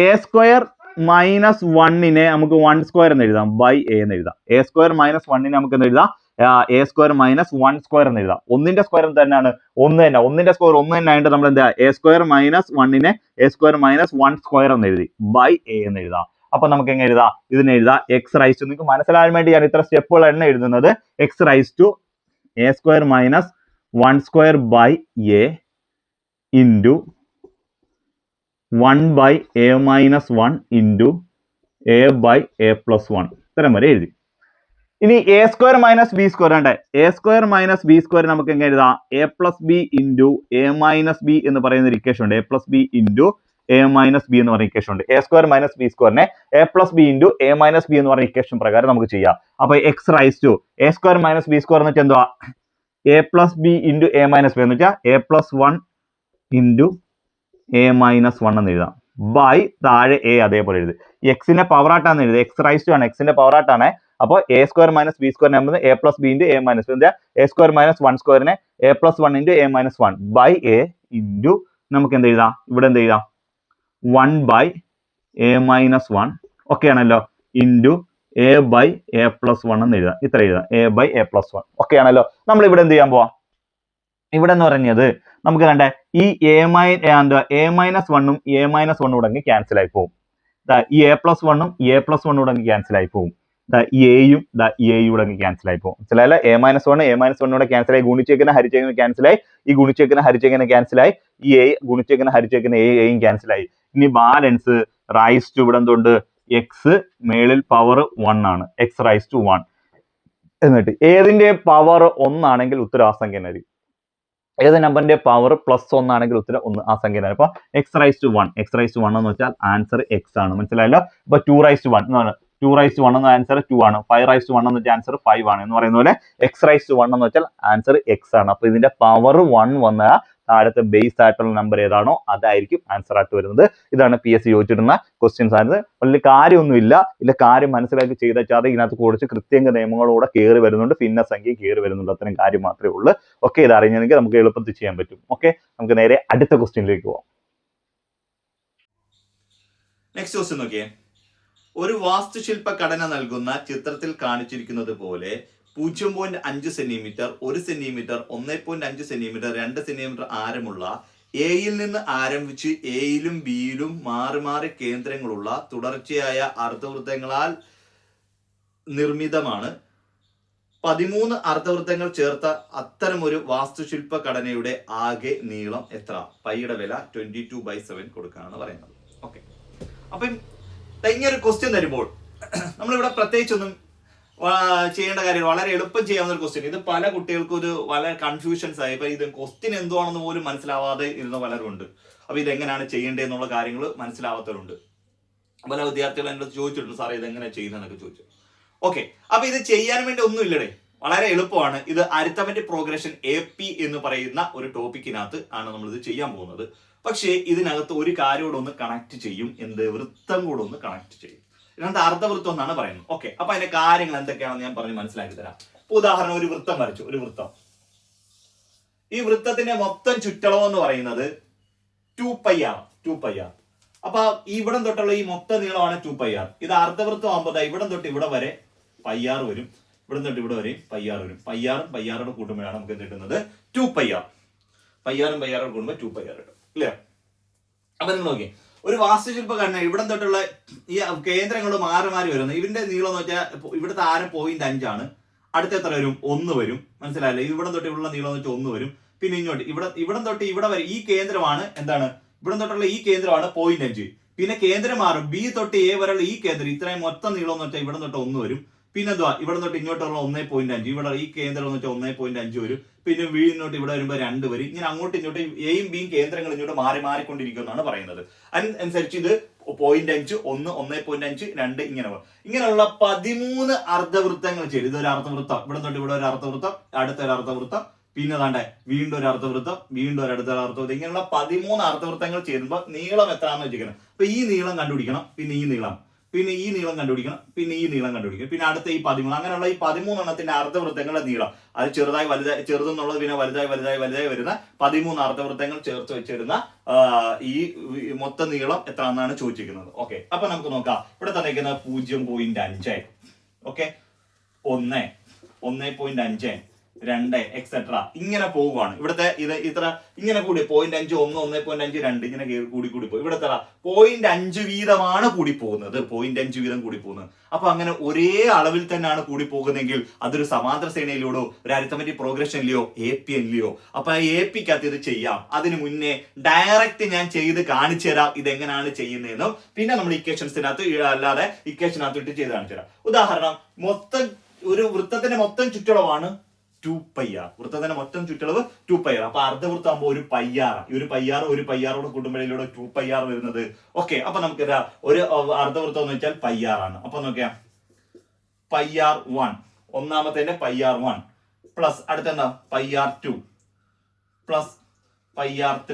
a സ്ക്വയർ മൈനസ് 1നെ നമുക്ക് 1 സ്ക്വയർ എന്ന് എഴുതാം, ബൈ a എന്ന് എഴുതാം. a സ്ക്വയർ മൈനസ് 1നെ നമുക്ക് എന്ന് എഴുതാം a സ്ക്വയർ മൈനസ് 1 സ്ക്വയർ എന്ന് എഴുതാം. ഒന്നിന്റെ സ്ക്വയർ തന്നെയാണ്, ഒന്ന് തന്നെ. ഒന്നിന്റെ സ്ക്വയർ ഒന്ന് തന്നെ ആയിട്ട് നമ്മൾ എന്താ? a സ്ക്വയർ മൈനസ് 1നെ a സ്ക്വയർ മൈനസ് 1 സ്ക്വയർ എന്ന് എഴുതി, ബൈ a എന്ന് എഴുതാം. അപ്പൊ നമുക്ക് എങ്ങനെ എഴുതാം? ഇതിനെ എഴുതാം എക്സ് റൈസ് ടു, നിങ്ങൾക്ക് മനസ്സിലാകാൻ വേണ്ടി ഞാൻ ഇത്ര സ്റ്റെപ്പുകൾ എണ്ണ എഴുതുന്നത്. X raise to a square minus 1 square by a into 1 by a minus 1 into a by a plus 1. ഇത്രയും വരെ എഴുതി. ഇനി a square minus B square ഉണ്ട്. a square minus B square നമുക്ക് എങ്ങനെ എഴുതാം? a plus B into a minus B എന്ന് പറയുന്ന ഒരു ഇക്വേഷൻ ഉണ്ട്. a plus B into a minus B എന്ന് പറയുന്ന ഇക്വേഷൻ ഉണ്ട്. a സ്ക്വയർ മൈനസ് ബി സ്ക്വയറിനെ a plus B into a minus B എന്ന് പറയുന്ന ഇക്വേഷൻ പ്രകാരം നമുക്ക് ചെയ്യാം. അപ്പൊ X raise to a square minus B square എന്ന് വെച്ചാൽ എന്തുവാ? a plus B into a minus B എന്ന് വെച്ചാൽ a plus 1 into a minus 1 എന്ന് എഴുതാം, ബൈ താഴെ a അതേപോലെ എഴുതി. എക്സിന്റെ പവർ ആയിട്ടാണ് എഴുതുന്നത്. എക്സ് റൈസ് ടു ആണ്, എക്സിന്റെ പവർ ആയിട്ടാണ്. അപ്പോൾ a square minus B square നമ്മൾ a plus B into a minus B എന്താ? a സ്ക്വയർ മൈനസ് 1 സ്ക്വയറിനെ a plus 1 into a minus 1 by a into നമുക്ക് എന്ത് എഴുതാം? ഇവിടെ എന്ത് എഴുതാം? 1 ബൈ a മൈനസ് 1 ഓക്കെ ആണല്ലോ, into a by a plus 1 എന്ന് എഴുതാം. ഇത്ര എഴുതാം, a by a plus 1 okay ആണല്ലോ. നമ്മൾ ഇവിടെ എന്ത് ചെയ്യാൻ പോവാം? ഇവിടെ എന്ന് പറഞ്ഞത് നമുക്ക് കണ്ടേ, ഈ a മൈനസ് 1ഉം a മൈനസ് 1 കൂടെ ക്യാൻസൽ ആയി പോകും. ഈ a പ്ലസ് 1ഉം a പ്ലസ് 1 കൂടെ ക്യാൻസൽ ആയി പോകും. എയും കൂടെ ക്യാൻസൽ ആയി പോകും. മനസ്സിലായല്ല? a മൈനസ് 1 a മൈനസ് 1 കൂടെ ക്യാൻസൽ ആയി. ഗുണിച്ചേക്കുന്ന ഹരിച്ചേക്കുന്ന ക്യാൻസൽ ആയി. ഈ ഗുണിച്ചേക്കുന്ന ഹരിച്ചേക്കുന്ന ക്യാൻസൽ ആയി. ഈ a ഗുണിച്ചേക്കുന്ന ഹരിച്ചേക്കുന്ന എയും ക്യാൻസൽ ആയി. ഇനി ബാലൻസ് റൈസ് ടു ഇവിടെ എന്തുണ്ട്? എക്സ് മേളിൽ പവർ 1 ആണ്, എക്സ് റൈസ് ടു 1. എന്നിട്ട് ഏതിന്റെ പവർ 1 ആണെങ്കിൽ ഉത്തരം ആസംഖ്യനായിരിക്കും. ഏത് നമ്പറിന്റെ പവർ പ്ലസ് 1 ആണെങ്കിൽ ഉത്തരം 1 ആസംഖ്യനാണ്. അപ്പൊ X raise to 1, x raise to 1 എന്ന് വെച്ചാൽ ആൻസർ എക്സ് ആണ്. മനസ്സിലായല്ലോ? അപ്പൊ 2 റൈസ് ടു 1 എന്നാണ്. 2 റൈസ് ടു 1 എന്ന ആൻസർ 2 ആണ്. 5 റൈസ് ടു 1 എന്ന് വെച്ചാൽ ആൻസർ 5 ആണ്. എന്ന് പറയുന്ന പോലെ എക്സ് റൈസ് ടു 1 എന്ന് വെച്ചാൽ ആൻസർ എക്സ് ആണ്. അപ്പൊ ഇതിന്റെ പവർ 1 വന്ന താഴത്തെ ബേസ് ആയിട്ടുള്ള നമ്പർ ഏതാണോ അതായിരിക്കും ആൻസർ ആയിട്ട് വരുന്നത്. ഇതാണ് PSC ചോദിച്ചിരുന്ന ക്വസ്റ്റ്യൻസ് ആയിരുന്നത്. വലിയ കാര്യമൊന്നുമില്ല, ഇല്ല കാര്യം മനസ്സിലാക്കി ചെയ്താൽ ഇതിനകത്ത് കുറച്ച് കൃത്യങ്ക നിയമങ്ങളോടെ കയറി വരുന്നുണ്ട്, ഭിന്നസംഖ്യ കയറി വരുന്നുണ്ട്. അത്രയും കാര്യം മാത്രമേ ഉള്ളൂ. ഓക്കെ, ഇത് അറിഞ്ഞെങ്കിൽ നമുക്ക് എളുപ്പത്തിൽ ചെയ്യാൻ പറ്റും. ഓക്കെ, നമുക്ക് നേരെ അടുത്ത ക്വസ്റ്റ്യനിലേക്ക് പോവാം. നെക്സ്റ്റ് ക്വസ്റ്റ്യൻ നോക്കിയേ. ഒരു വാസ്തുശില്പ ഘടന നൽകുന്ന ചിത്രത്തിൽ കാണിച്ചിരിക്കുന്നത് പോലെ 0.5 സെന്റിമീറ്റർ, 1 സെന്റിമീറ്റർ, 1.5 സെന്റിമീറ്റർ, 2 സെന്റിമീറ്റർ ആരമുള്ള എയിൽ നിന്ന് ആരംഭിച്ച് എയിലും ബിയിലും മാറി മാറി കേന്ദ്രങ്ങളുള്ള തുടർച്ചയായ അർദ്ധവൃത്തങ്ങളാൽ നിർമ്മിതമാണ്. 13 അർദ്ധവൃത്തങ്ങൾ ചേർത്ത അത്തരമൊരു വാസ്തുശില്പ ഘടനയുടെ ആകെ നീളം എത്ര? പൈയുടെ വില 22/7 കൊടുക്കാനാണ് പറയുന്നത്. ഓക്കെ, അപ്പം ഇങ്ങനൊരു ക്വസ്റ്റ്യൻ തരുമ്പോൾ നമ്മളിവിടെ പ്രത്യേകിച്ചൊന്നും ചെയ്യേണ്ട കാര്യം വളരെ എളുപ്പം ചെയ്യാവുന്ന ഒരു ക്വസ്റ്റ്യൻ. ഇത് പല കുട്ടികൾക്കും ഒരു വളരെ കൺഫ്യൂഷൻസ് ആയി. ഇപ്പൊ ഇത് ക്വസ്റ്റ്യൻ എന്തുവാണെന്ന് പോലും മനസ്സിലാവാതെ ഇരുന്ന പലരും ഉണ്ട്. അപ്പൊ ഇതെങ്ങനെയാണ് ചെയ്യേണ്ടതെന്നുള്ള കാര്യങ്ങൾ മനസ്സിലാവാത്തവരുണ്ട്. പല വിദ്യാർത്ഥികൾ എന്നോട് ചോദിച്ചിട്ടുണ്ട്, സാറേ ഇതെങ്ങനെ ചെയ്യുന്നതെന്നൊക്കെ ചോദിച്ചു. ഓക്കെ, അപ്പൊ ഇത് ചെയ്യാൻ വേണ്ടി ഒന്നും ഇല്ലടേ, വളരെ എളുപ്പമാണ്. ഇത് അരിത്തമെറ്റിക് പ്രോഗ്രഷൻ AP എന്ന് പറയുന്ന ഒരു ടോപ്പിക്കിനകത്ത് ആണ് നമ്മൾ ഇത് ചെയ്യാൻ പോകുന്നത്. പക്ഷേ ഇതിനകത്ത് ഒരു കാര്യം കൂടെ ഒന്ന് കണക്ട് ചെയ്യും, എന്ത് വൃത്തം കൂടെ ഒന്ന് കണക്ട് ചെയ്യും. ഇതിനകത്ത് അർദ്ധവൃത്തം എന്നാണ് പറയുന്നത്. ഓക്കെ, അപ്പൊ അതിന്റെ കാര്യങ്ങൾ എന്തൊക്കെയാണെന്ന് ഞാൻ പറഞ്ഞ് മനസ്സിലാക്കി തരാം. ഉദാഹരണം, ഒരു വൃത്തം വരച്ചു, ഒരു വൃത്തം. ഈ വൃത്തത്തിന്റെ മൊത്തം ചുറ്റളവ് എന്ന് പറയുന്നത് 2πr. 2πr. അപ്പൊ ഇവിടം തൊട്ടുള്ള ഈ മൊത്തം നീളമാണ് 2πr. ഇത് അർദ്ധവൃത്തം ആകുമ്പോൾ ഇവിടം തൊട്ട് ഇവിടെ വരെ πr വരും, ഇവിടെ തൊട്ട് ഇവിടെ വരെ πr വരും. പയ്യാറും പയ്യാറോട് കൂട്ടുമ്പോഴാണ് നമുക്ക് എന്ത് കിട്ടുന്നത്? 2πr. പയ്യാറും പയ്യാറോട് കൂടുമ്പോൾ 2πr കിട്ടും, ഇല്ലേ? അപ്പൊ നിങ്ങൾ നോക്കി, ഒരു വാസ്തുശില്പഘടന ഇവിടം തൊട്ടുള്ള ഈ കേന്ദ്രങ്ങൾ മാറി മാറി വരുന്നത്. ഇതിന്റെ നീളം എന്ന് വെച്ചാൽ ഇവിടുത്തെ ആരം 0.5 ആണ്. അടുത്ത എത്ര വരും? 1 വരും. മനസ്സിലായല്ലേ? ഇവിടം തൊട്ട് ഇവിടെ നീളം എന്ന് വെച്ചാൽ 1 വരും. പിന്നെ ഇങ്ങോട്ട് ഇവിടം തൊട്ട് ഇവിടെ വരെ ഈ കേന്ദ്രമാണ് എന്താണ്? ഇവിടം തൊട്ടുള്ള ഈ കേന്ദ്രമാണ് 0.5. പിന്നെ കേന്ദ്രം മാറും. B തൊട്ട് A വരെയുള്ള ഈ കേന്ദ്രം, ഇത്രയും മൊത്തം നീളം എന്ന് വെച്ചാൽ ഇവിടം തൊട്ട് 1 വരും. പിന്നെ എന്തുവാ? ഇവിടെ തൊട്ട് ഇങ്ങോട്ടുള്ള 1.5, ഇവിടെ ഈ കേന്ദ്രം എന്ന് വെച്ചാൽ 1.5 വരും. പിന്നെ വീടിനോട്ട് ഇവിടെ വരുമ്പോൾ 2 വരും. ഇങ്ങനെ അങ്ങോട്ടും ഇങ്ങോട്ടും Aയും Bയും കേന്ദ്രങ്ങൾ ഇങ്ങോട്ട് മാറി മാറിക്കൊണ്ടിരിക്കുമെന്നാണ് പറയുന്നത്. അതിനനുസരിച്ച് ഇത് 0.5, 1, 1.5, 2 ഇങ്ങനെയുള്ള 13 അർദ്ധവൃത്തങ്ങൾ ചെയ്യും. ഇതൊരു അർദ്ധവൃത്തം, ഇവിടെ തൊട്ട് ഇവിടെ ഒരു അർദ്ധവൃത്തം, അടുത്തൊരു അർദ്ധവൃത്തം, പിന്നെ താണ്ടെ വീണ്ടും ഒരു അർദ്ധവൃത്തം, വീണ്ടും ഒരു അടുത്ത അർദ്ധവൃത്തം. ഇങ്ങനെയുള്ള 13 അർദ്ധവൃത്തങ്ങൾ ചെയ്യുമ്പോൾ നീളം എത്രയാണെന്ന് വെച്ചിരിക്കണം. അപ്പൊ ഈ നീളം കണ്ടുപിടിക്കണം, പിന്നെ ഈ നീളം, പിന്നെ ഈ നീളം കണ്ടുപിടിക്കണം, പിന്നെ ഈ നീളം കണ്ടുപിടിക്കണം, പിന്നെ അടുത്ത ഈ 13. അങ്ങനെയുള്ള ഈ 13 എണ്ണത്തിന്റെ അർദ്ധവൃത്തങ്ങളുടെ നീളം, അത് ചെറുതായി വലുതായി, ചെറുതെന്നുള്ളത് പിന്നെ വലുതായി വലുതായി വലുതായി വരുന്ന 13 അർദ്ധവൃത്തങ്ങൾ ചേർത്ത് വെച്ചിരുന്ന ഈ മൊത്തം നീളം എത്ര എന്നാണ് ചോദിച്ചിരിക്കുന്നത്. ഓക്കെ, അപ്പൊ നമുക്ക് നോക്കാം. ഇവിടെ തന്നിരിക്കുന്നത് 0.5. ഓക്കെ, 1, 1.5, 2 എക്സെട്ര ഇങ്ങനെ പോവുകയാണ്. ഇവിടുത്തെ ഇത് ഇത്ര ഇങ്ങനെ കൂടി 0.5, 1, 1.5, 2 ഇങ്ങനെ കൂടി കൂടി പോകും. ഇവിടെ 0.5 വീതമാണ് കൂടി പോകുന്നത്. 0.5 വീതം കൂടി പോകുന്നത്. അപ്പൊ അങ്ങനെ ഒരേ അളവിൽ തന്നെയാണ് കൂടി പോകുന്നതെങ്കിൽ അതൊരു സമാന്തര ശ്രേണിയിലൂടെ ഒരു അരിത്തമെറ്റിക് പ്രോഗ്രഷനിലെയോ APനിലെയോ. അപ്പൊ APക്കകത്ത് ഇത് ചെയ്യാം. അതിന് മുന്നേ ഡയറക്റ്റ് ഞാൻ ചെയ്ത് കാണിച്ചു തരാം ഇതെങ്ങനെയാണ് ചെയ്യുന്നതെന്നും. പിന്നെ നമ്മൾ ഇക്വേഷൻസിനകത്ത് അല്ലാതെ ഇക്വേഷനകത്ത് ഇട്ട് ചെയ്ത് കാണിച്ചു തരാം. ഉദാഹരണം, ഒരു വൃത്തത്തിന്റെ മൊത്തം ചുറ്റളവാണ് 2πr. വൃത്തത്തിന്റെ മൊത്തം ചുറ്റളവ് 2πr. അപ്പൊ അർദ്ധവൃത്താകുമ്പോൾ ഒരു പയ്യാർ, ഈ ഒരു പയ്യാറോട് കൂട്ടുമ്പോഴേലൂടെ 2πr വരുന്നത്. ഓക്കെ, അപ്പൊ നമുക്ക് ഒരു അർദ്ധവൃത്തം എന്ന് വെച്ചാൽ πr ആണ്. അപ്പൊ നോക്കിയാ πr1, ഒന്നാമത്തെ πr1 പ്ലസ് അടുത്തെന്താ πr2 plus πr3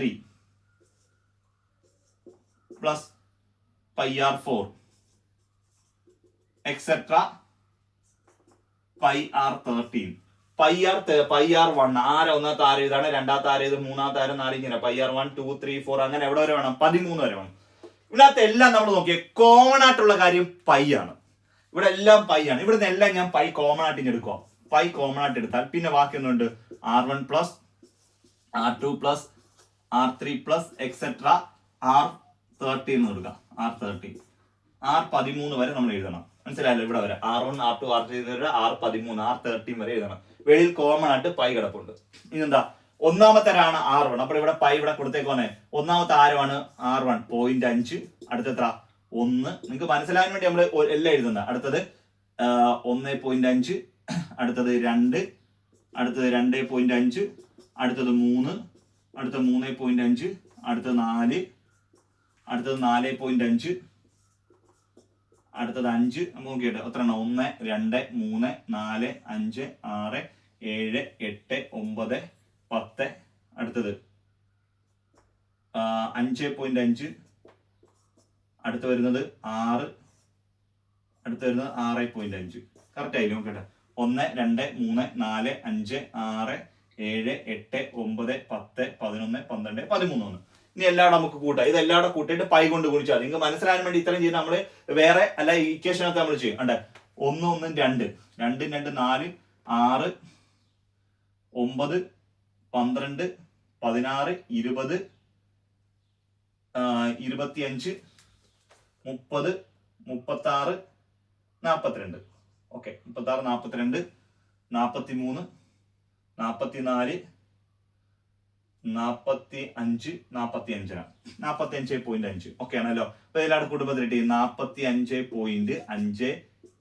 plus πr4 etcetera πr13. πr1 ഒന്നാമത്തെ ആരം ഇതാണ്, രണ്ടാമത്തെ ആരം ഇത്, മൂന്നാമത്തെ ആരം 4, ഇങ്ങനെ πr1, 2, 3, 4 അങ്ങനെ എവിടെ വരെ വേണം? 13 വരെ വേണം. ഇതിനകത്ത് എല്ലാം നമ്മൾ നോക്കിയേ കോമൺ ആയിട്ടുള്ള കാര്യം π ആണ്. ഇവിടെ എല്ലാം π ആണ്. ഇവിടുന്ന് എല്ലാം ഞാൻ π കോമൺ ആയിട്ട് എടുക്കുക. π കോമൺ ആയിട്ട് എടുത്താൽ പിന്നെ ബാക്കി ഒന്നുണ്ട് r1 plus r2 plus r3 plus etcetera r13 എന്ന് കൊടുക്കുക. r13, r13 വരെ നമ്മൾ എഴുതണം. മനസ്സിലായല്ലോ? ഇവിടെ വരെ r1, r2, r3 r13, r13 വരെ എഴുതണം. വെളിയിൽ കോമൺ ആയിട്ട് π കിടപ്പുണ്ട്. ഇതെന്താ? ഒന്നാമത്തെ ആരാണ് r1. അപ്പോൾ ഇവിടെ π ഇവിടെ കൊടുത്തേക്കോനെ. ഒന്നാമത്തെ ആരമാണ് r1 0.5, അടുത്തെത്ര 1. നിങ്ങൾക്ക് മനസ്സിലാകാൻ വേണ്ടി നമ്മൾ എല്ലാം എഴുതുന്ന. അടുത്തത് 1.5, അടുത്തത് 2, അടുത്തത് 2.5, അടുത്തത് 3, അടുത്ത 3.5, അടുത്തത് 4, അടുത്തത് 4.5, അടുത്തത് 5. നോക്കിയിട്ട് എത്ര എണ്ണം? 1, 2, 3, 4, 5, 6, 7, 8, 9, 10. അടുത്തത് 5.5, അടുത്ത് വരുന്നത് 6, അടുത്ത് വരുന്നത് 6.5. കറക്റ്റ് ആയില്ലേ? നോക്കട്ടെ. 1, 2, 3, 4, 5, 6, 7, 8, 9, 10, 11, 12, 13. ഇനി എല്ലാവരും നമുക്ക് കൂട്ടാം. ഇത് എല്ലാവരും കൂട്ടിയിട്ട് π കൊണ്ട് ഗുണിച്ചാൽ നിങ്ങൾക്ക് മനസ്സിലാകാൻ വേണ്ടി ഇത്രയും ചെയ്ത് നമ്മള് വേറെ അല്ല ഇക്വേഷനകത്ത് നമ്മൾ ചെയ്യും. അണ്ടേ 1, 1, 2, 2, 2, 4, 6, 9, 12, 16, 20, 25, 30, 36, 42. ഓക്കെ, 36, 42, 43, 44, 45, 45.5. ഓക്കെ ആണല്ലോ? അപ്പൊ എല്ലാവരും കൂട്ടുമ്പോൾ 45.5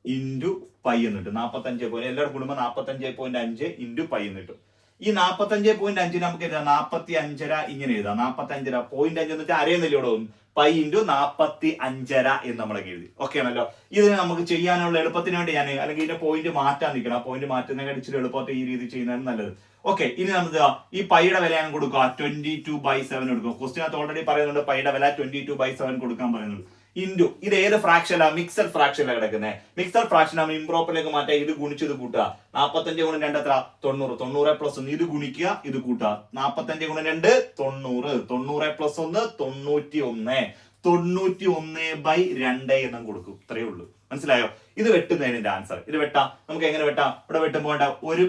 ഇൻറ്റു പൈ എന്ന് കിട്ടും. 45 എല്ലാവരും കൂടുമ്പോൾ 45.5 ഇൻറ്റു പൈ എന്ന് കിട്ടും. ഈ 45.5 നമുക്ക് എഴുതാം 45.5 ഇങ്ങനെ എഴുതാം. 45.5 0.5 എന്ന് വെച്ചാൽ അരയെന്നല്ലോ പൈ ഇൻറ്റു 45.5 എന്ന് നമ്മളൊക്കെ എഴുതി. ഓക്കെ ആണല്ലോ. ഇതിന് നമുക്ക് ചെയ്യാനുള്ള എളുപ്പത്തിന് വേണ്ടി ഞാൻ അല്ലെങ്കിൽ ഇതിന്റെ പോയിന്റ് മാറ്റാൻ നിൽക്കണം. ആ പോയിന്റ് മാറ്റുന്നതിനെ ഇച്ചിരി എളുപ്പത്തിൽ ഈ രീതി ചെയ്യുന്നതാണ് നല്ലത്. ഓക്കെ, ഇനി നമുക്ക് ഈ പൈയുടെ വില ഞാൻ കൊടുക്കുക 22/7 കൊടുക്കുക. ക്വസ്റ്റിനകത്ത് ഓൾറെഡി പറയുന്നുണ്ട് പൈയുടെ വില 22/7 കൊടുക്കാൻ പറയുന്നുണ്ട്. ഇൻറ്റു ഇത് ഏത് ഫ്രാക്ഷനാണ്? മിക്സഡ് ഫ്രാക്ഷനിലാണ് കിടക്കുന്നത്. മിക്സഡ് ഫ്രാക്ഷൻ ആകുമ്പോൾ ഇംപ്രോപ്പറിലേക്ക് മാറ്റാം. ഇത് ഗുണിച്ച് ഇത് കൂട്ടുക. 45 ഗുണം 2 എത്ര? 90. 90 പ്ലസ് 1 ഇത് ഗുണിക്കുക, ഇത് കൂട്ടുക. 45 ഗുണം 2 90. 90 പ്ലസ് 1 91. 91/2 എന്നും കൊടുക്കും. ഇത്രയേ ഉള്ളൂ. മനസ്സിലായോ? ഇത് വെട്ടുന്നതിന്റെ ആൻസർ. ഇത് വെട്ടാം. നമുക്ക് എങ്ങനെ വെട്ടാം? ഇവിടെ വെട്ടുമ്പോൾ ഒരു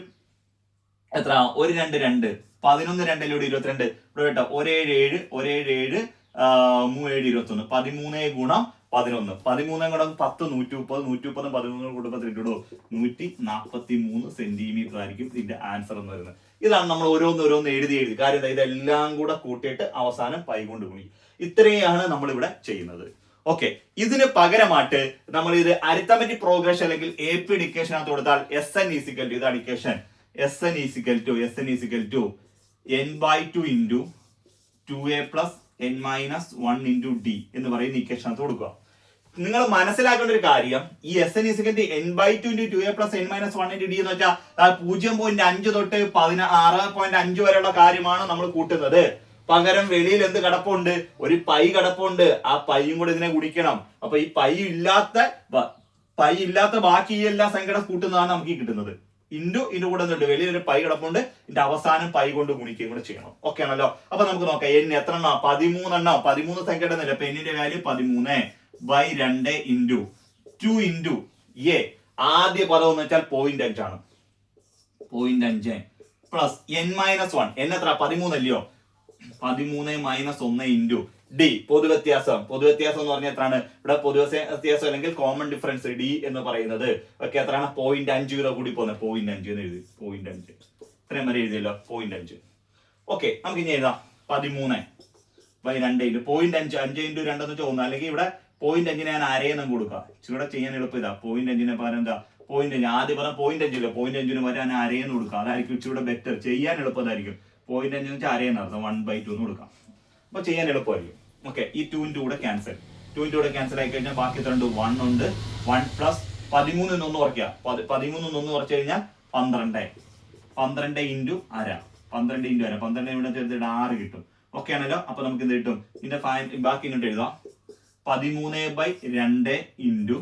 എത്ര? 1 2 2 11 2 22. ഇവിടെ വെട്ടാം 1 7 1 7 3 7 21. 13 ഗുണം 11. 13 ഗുണം 10 130. 130 13 കുടുംബത്തിൽ ഇട്ടിടൂ 143 സെന്റിമീറ്റർ ആയിരിക്കും ഇതിന്റെ ആൻസർ എന്ന് പറയുന്നത്. ഇതാണ് നമ്മൾ ഓരോന്ന് എഴുതി. കാര്യം ഇതെല്ലാം കൂടെ കൂട്ടിയിട്ട് അവസാനം പൈ കൊണ്ട് ഗുണിക്കും. ഇത്രയാണ് നമ്മൾ ഇവിടെ ചെയ്യുന്നത്. ഓക്കെ, ഇതിന് പകരമായിട്ട് നമ്മൾ ഇത് അരിത്തമെറ്റിക് പ്രോഗ്രഷൻ അല്ലെങ്കിൽ AP ഡിക്കേഷനകത്ത് കൊടുത്താൽ SN ഈസിക്കൽ ടു ഇതാണ് equation. SN is equal to n/2 into 2a plus n-1 into d എന്ന് പറയുന്ന ഇക്വേഷനകത്ത് കൊടുക്കുക. നിങ്ങൾ മനസ്സിലാക്കേണ്ട ഒരു കാര്യം, ഈ SN is equal to n/2 into 2a plus n-1 into d എന്ന് വെച്ചാൽ 0.5 തൊട്ട് 16.5 വരെയുള്ള കാര്യമാണ് നമ്മൾ കൂട്ടുന്നത്. പകരം വെളിയിൽ എന്ത് കിടപ്പുണ്ട്? ഒരു പൈ കിടപ്പുണ്ട്. ആ പൈയും കൂടെ ഇതിനെ ഗുണിക്കണം. അപ്പൊ ഈ പൈ ഇല്ലാത്ത ബാക്കി എല്ലാ സംഖ്യയുടെ കൂട്ടുന്നതാണ് നമുക്ക് കിട്ടുന്നത്. ഇതിന്റെ കൂടെ എന്തുണ്ട്? വെളിയിൽ ഒരു പൈ കിടപ്പുണ്ട്. ഇതിന്റെ അവസാനം പൈ കൊണ്ട് ഗുണിക്കുകയും കൂടെ ചെയ്യണം. ഓക്കെ ആണല്ലോ. അപ്പൊ നമുക്ക് നോക്കാം n എത്ര എണ്ണം? 13 എണ്ണം. 13 സംഖ്യയുടെ നില. അപ്പൊ എന്നിന്റെ വാല്യൂ 13/2 ഇൻറ്റു 2 ഇൻറ്റു a. ആദ്യ പദം എന്ന് വെച്ചാൽ 0.5 ആണ്. 0.5 പ്ലസ് n-1. n എത്ര? 13 അല്ലയോ? 13 - 1 ഇൻറ്റു d. പൊതുവ്യത്യാസം എന്ന് പറഞ്ഞാൽ എത്രയാണ്? ഇവിടെ പൊതുവ്യത്യാസം അല്ലെങ്കിൽ കോമൺ ഡിഫറൻസ് d എന്ന് പറയുന്നത് ഒക്കെ എത്രയാണ്? 0.5 രൂപ കൂടി പോകുന്നത്. 0.5 എന്ന് എഴുതി. 0.5 ഇത്രയും വരെ എഴുതിയല്ലോ. 0.5. ഓക്കെ, നമുക്ക് ഇനി എഴുതാം 13/2 0.5. 5 ഇൻറ്റു 2 എന്ന് വെച്ചാൽ 1. അല്ലെങ്കിൽ ഇവിടെ 0.5 ഞാൻ അരയെന്നും കൊടുക്കുക. ഇച്ചിരി ചെയ്യാൻ എളുപ്പം ഇതാ. 0.5 പകരം എന്താ? 0.5 ആദ്യം പറഞ്ഞ 0.5 ഇല്ല. 0.5 വരെ ഞാൻ അരയെന്ന് കൊടുക്കുക. അതായിരിക്കും ഇച്ചിരി ബെറ്റർ. ചെയ്യാൻ എളുപ്പമായിരിക്കും. 0.5 വെച്ചാൽ അരയെന്ന് അർത്ഥം. 1/2 എന്ന് കൊടുക്കാം. അപ്പൊ ചെയ്യാൻ എളുപ്പമായിരിക്കും. ഓക്കെ, ഈ 2 കൂടെ ക്യാൻസൽ. 2 കൂടെ ക്യാൻസൽ ആയി കഴിഞ്ഞാൽ ബാക്കി 1 ഉണ്ട്. 1 പ്ലസ് 13 1 കുറയ്ക്കുക. 13 1 കുറച്ച് കഴിഞ്ഞാൽ 12. 12 ഇൻറ്റു അര. 12 ഇൻറ്റു അര. 12 ഇവിടെ ചേർത്തിട്ട് 6 കിട്ടും. ഓക്കെ ആണല്ലോ. അപ്പൊ നമുക്ക് എന്ത് കിട്ടും? ഇതിന്റെ ബാക്കി ഇങ്ങോട്ട് എഴുതാം. 13/2 ഇൻറ്റു